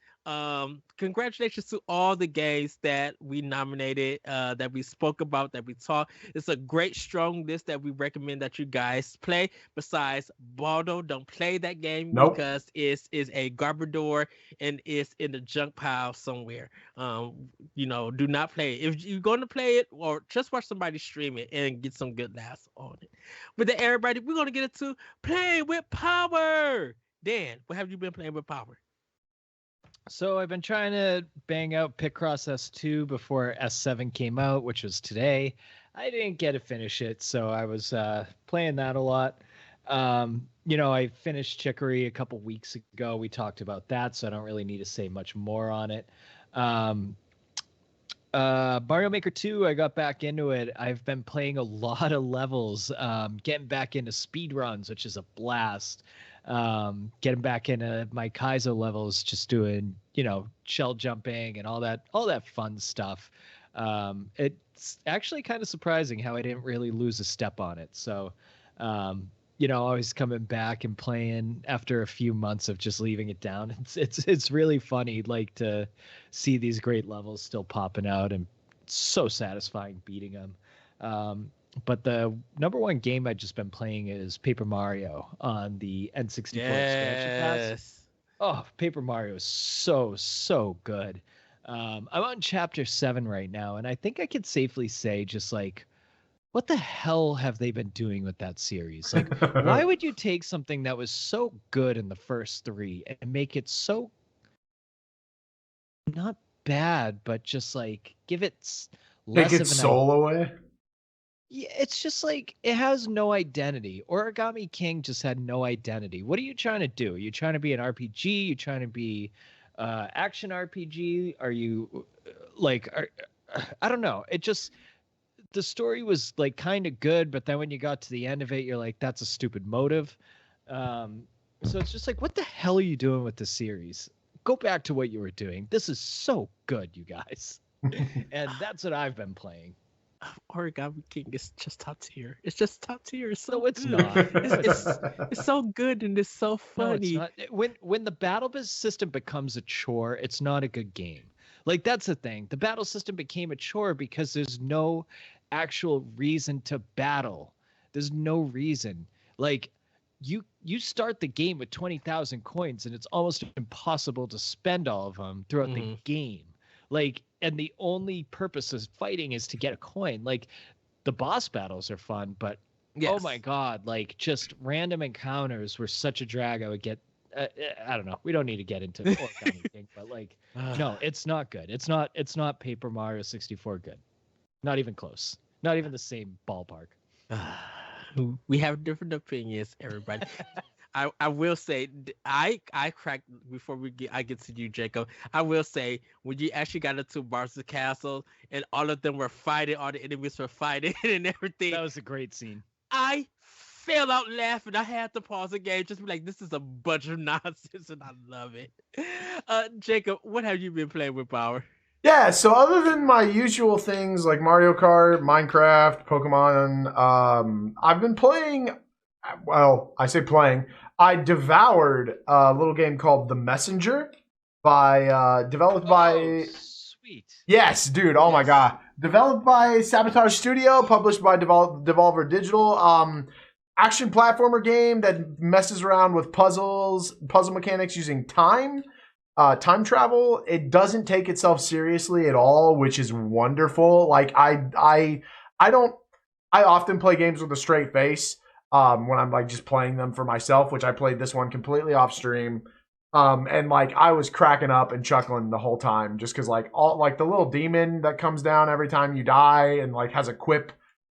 Congratulations to all the games that we nominated, that we spoke about, that we talked. It's a great, strong list that we recommend that you guys play. Besides Baldo, don't play that game because it's a garbador and it's in the junk pile somewhere. Do not play it. If you're going to play it, or just watch somebody stream it and get some good laughs on it. But then, everybody, we're going to get into Play with Power. Dan, what have you been playing with Power? So I've been trying to bang out Picross S2 before S7 came out, which was today. I didn't get to finish it, so I was playing that a lot. I finished Chicory a couple weeks ago. We talked about that, so I don't really need to say much more on it. Mario Maker 2, I got back into it. I've been playing a lot of levels, getting back into speed runs, which is a blast. Getting back into my Kaizo levels, just doing, shell jumping and all that fun stuff. It's actually kind of surprising how I didn't really lose a step on it. So, always coming back and playing after a few months of just leaving it down. It's really funny, like, to see these great levels still popping out, and it's so satisfying beating them. But the number one game I've just been playing is Paper Mario on the N64 expansion pass. Oh, Paper Mario is so good. I'm on chapter 7 right now, and I think I could safely say, just like, what the hell have they been doing with that series? Like, why would you take something that was so good in the first 3 and make it so not bad, but just like give it less Take its soul away? Yeah, it's just like it has no identity. Origami King just had no identity. What are you trying to do? Are you trying to be an RPG? You trying to be action RPG? Are you I don't know. It just, the story was like kind of good, but then when you got to the end of it, you're like, that's a stupid motive. So it's just like, what the hell are you doing with this series? Go back to what you were doing. This is so good, you guys. And that's what I've been playing. Origami King is just top tier. It's just top tier. It's so No, it's good. not. It's so good and it's so funny. No, it's not. When the battle system becomes a chore, it's not a good game. Like, that's the thing. The battle system became a chore because there's no actual reason to battle. There's no reason. Like, you start the game with 20,000 coins, and it's almost impossible to spend all of them throughout the game. Like, and the only purpose of fighting is to get a coin. Like, the boss battles are fun, but oh my god, like, just random encounters were such a drag. I would get, I don't know. We don't need to get into Origami King, but like, no, it's not good. It's not Paper Mario 64 good. Not even close. Not even the same ballpark. We have different opinions, everybody. I will say, I cracked before I get to you, Jacob. I will say, when you actually got into Barca's castle and all of them were fighting, all the enemies were fighting and everything. That was a great scene. I fell out laughing. I had to pause the game, just be like, this is a bunch of nonsense, and I love it. Jacob, what have you been playing with Power? Yeah, so other than my usual things like Mario Kart, Minecraft, Pokemon, I've been playing, well, I say playing, I devoured a little game called The Messenger developed by... Sweet. Yes, dude, oh my god. Developed by Sabotage Studio, published by Devolver Digital. Action platformer game that messes around with puzzle mechanics using time travel. It doesn't take itself seriously at all, which is wonderful. Like, I often play games with a straight face when I'm like just playing them for myself, which I played this one completely off stream. And like, I was cracking up and chuckling the whole time, just because like the little demon that comes down every time you die and like has a quip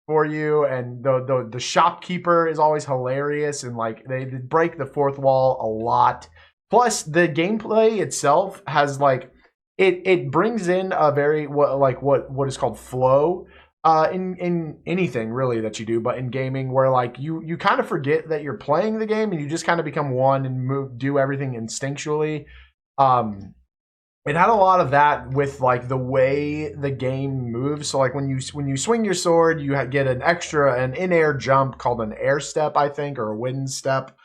for you, and the shopkeeper is always hilarious, and like they break the fourth wall a lot. Plus, the gameplay itself has like it brings in a very what is called flow in anything really that you do, but in gaming, where like you kind of forget that you're playing the game and you just kind of become one and do everything instinctually. It had a lot of that with like the way the game moves. So like when you swing your sword, you get an in-air jump called an air step, I think, or a wind step.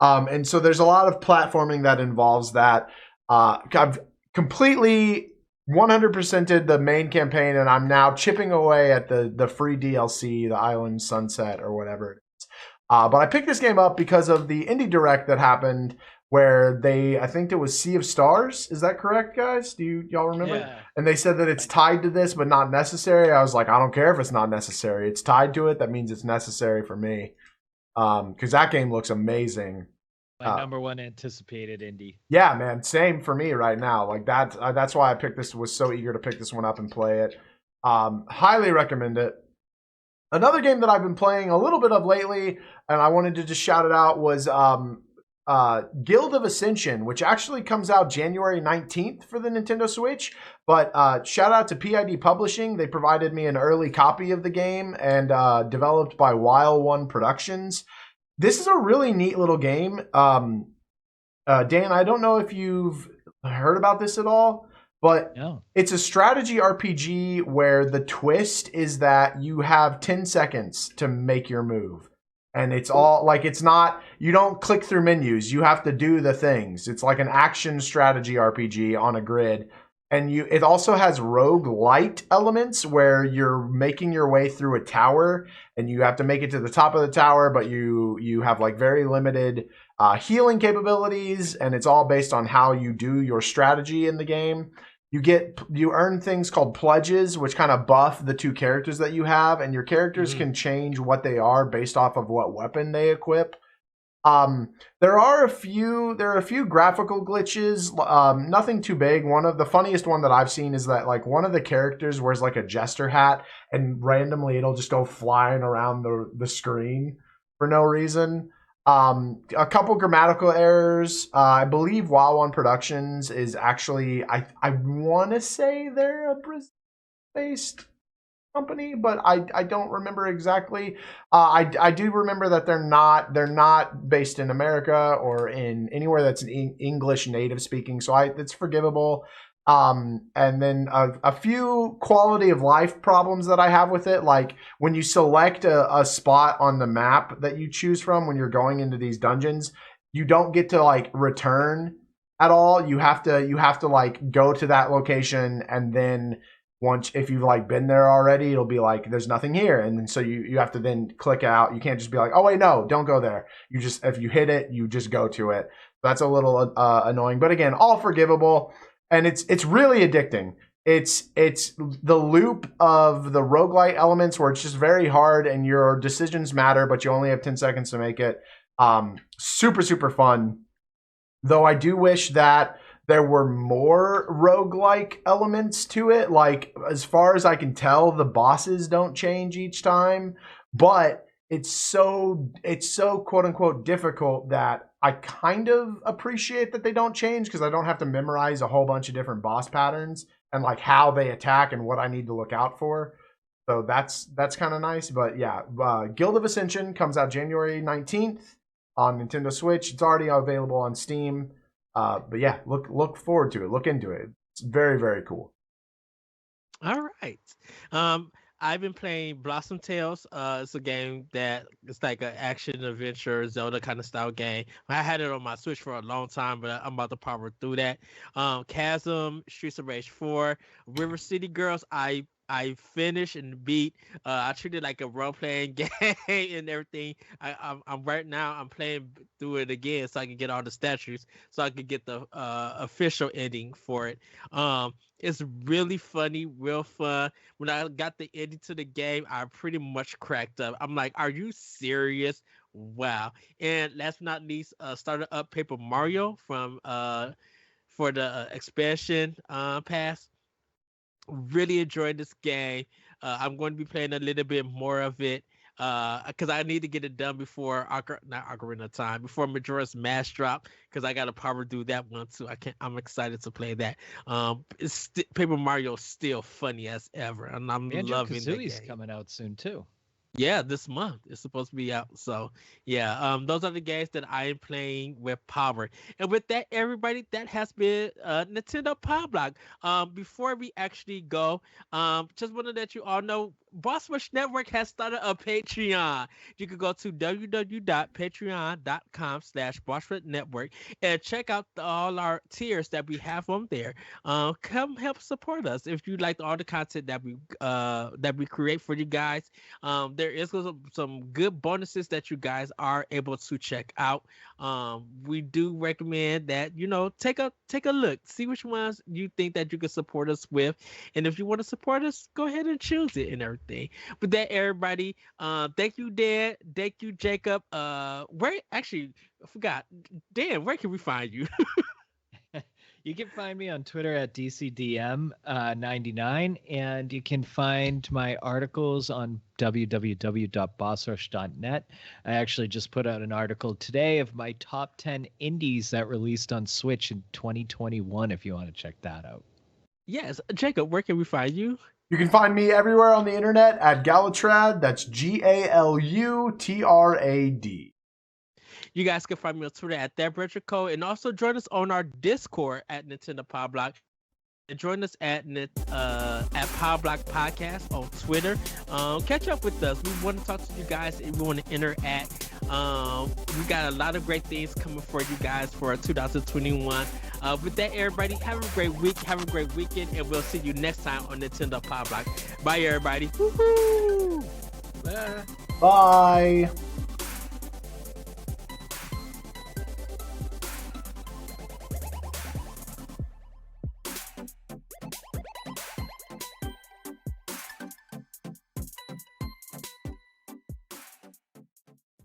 And so there's a lot of platforming that involves that. I've completely 100%ed the main campaign, and I'm now chipping away at the free DLC, the Island Sunset or whatever it is. But I picked this game up because of the Indie Direct that happened, where I think it was Sea of Stars. Is that correct, guys? Do y'all remember? Yeah. And they said that it's tied to this, but not necessary. I was like, I don't care if it's not necessary. It's tied to it. That means it's necessary for me. Because that game looks amazing. My number one anticipated indie. Yeah, man, same for me right now. Like that's why I picked this. Was so eager to pick this one up and play it. Highly recommend it. Another game that I've been playing a little bit of lately, and I wanted to just shout it out, was Guild of Ascension, which actually comes out January 19th for the Nintendo Switch. But shout out to PID Publishing. They provided me an early copy of the game and developed by While One Productions. This is a really neat little game. Dan, I don't know if you've heard about this at all, but No. it's a strategy RPG where the twist is that you have 10 seconds to make your move. And it's all like, it's not, you don't click through menus. You have to do the things. It's like an action strategy RPG on a grid. And it also has roguelite elements where you're making your way through a tower and you have to make it to the top of the tower, but you have like very limited healing capabilities, and it's all based on how you do your strategy in the game. You earn things called pledges, which kind of buff the two characters that you have, and your characters can change what they are based off of what weapon they equip. There are a few graphical glitches, nothing too big. One of the funniest one that I've seen is that like one of the characters wears like a jester hat, and randomly it'll just go flying around the screen for no reason. A couple grammatical errors. I believe Wow One Productions is actually, I want to say they're a Brazil-based company, but I don't remember exactly. I do remember that they're not based in America or in anywhere that's English native speaking, so it's forgivable. And then a few quality of life problems that I have with it, like when you select a spot on the map that you choose from when you're going into these dungeons, you don't get to like return at all. You have to like go to that location, and then once, if you've like been there already, it'll be like there's nothing here, and then so you have to then click out. You can't just be like, oh wait, no, don't go there. You just, if you hit it, you just go to it. That's a little annoying, but again, all forgivable. And it's really addicting. It's the loop of the roguelite elements where it's just very hard and your decisions matter, but you only have 10 seconds to make it. Super, super fun. Though I do wish that there were more roguelike elements to it. Like, as far as I can tell, the bosses don't change each time, but it's so quote unquote difficult that I kind of appreciate that they don't change, because I don't have to memorize a whole bunch of different boss patterns and like how they attack and what I need to look out for. So that's kind of nice. But yeah, Guild of Ascension comes out January 19th on Nintendo Switch. It's already available on Steam. But yeah, look forward to it. Look into it. It's very, very cool. All right. I've been playing Blossom Tales. It's a game that it's like an action adventure Zelda kind of style game. I had it on my Switch for a long time, but I'm about to power through that. Chasm, Streets of Rage 4, River City Girls. I finished and beat. I treat it like a role playing game and everything. I'm right now. I'm playing through it again so I can get all the statues, so I can get the official ending for it. It's really funny, real fun. When I got the ending to the game, I pretty much cracked up. I'm like, "Are you serious? Wow!" And last but not least, started up Paper Mario from for the expansion pass. Really enjoyed this game. I'm going to be playing a little bit more of it because I need to get it done before not Ocarina of Time, before Majora's Mask drop, because I got to power through that one too. I'm excited to play that. Paper Mario is still funny as ever, and I'm loving the game. Coming out soon too. Yeah, this month it's supposed to be out. So yeah, those are the games that I am playing with Power. And with that, everybody, that has been Nintendo Power Block. Before we actually go, just want to let you all know, Boss Rush Network has started a Patreon. You can go to www.patreon.com/BossRushNetwork and check out all our tiers that we have on there. Come help support us if you like all the content that we create for you guys. There is some good bonuses that you guys are able to check out. We do recommend that take a look, see which ones you think that you can support us with, and if you want to support us, go ahead and choose it and everything. With that, everybody, thank you, Dan. Thank you, Jacob. Where actually I forgot, Dan, where can we find you? You can find me on Twitter at DCDM99, and you can find my articles on www.bossrush.net. I actually just put out an article today of my top 10 indies that released on Switch in 2021, if you want to check that out. Yes, Jacob, where can we find you? You can find me everywhere on the internet at Galutrad. That's Galutrad. You guys can find me on Twitter at ThatBretcherCode, and also join us on our Discord at Nintendo Power Block. And join us at Power Block Podcast on Twitter. Catch up with us. We want to talk to you guys and we want to interact. We got a lot of great things coming for you guys for 2021. With that, everybody, have a great week, have a great weekend, and we'll see you next time on Nintendo Power Block. Bye, everybody. Woo-hoo! Bye.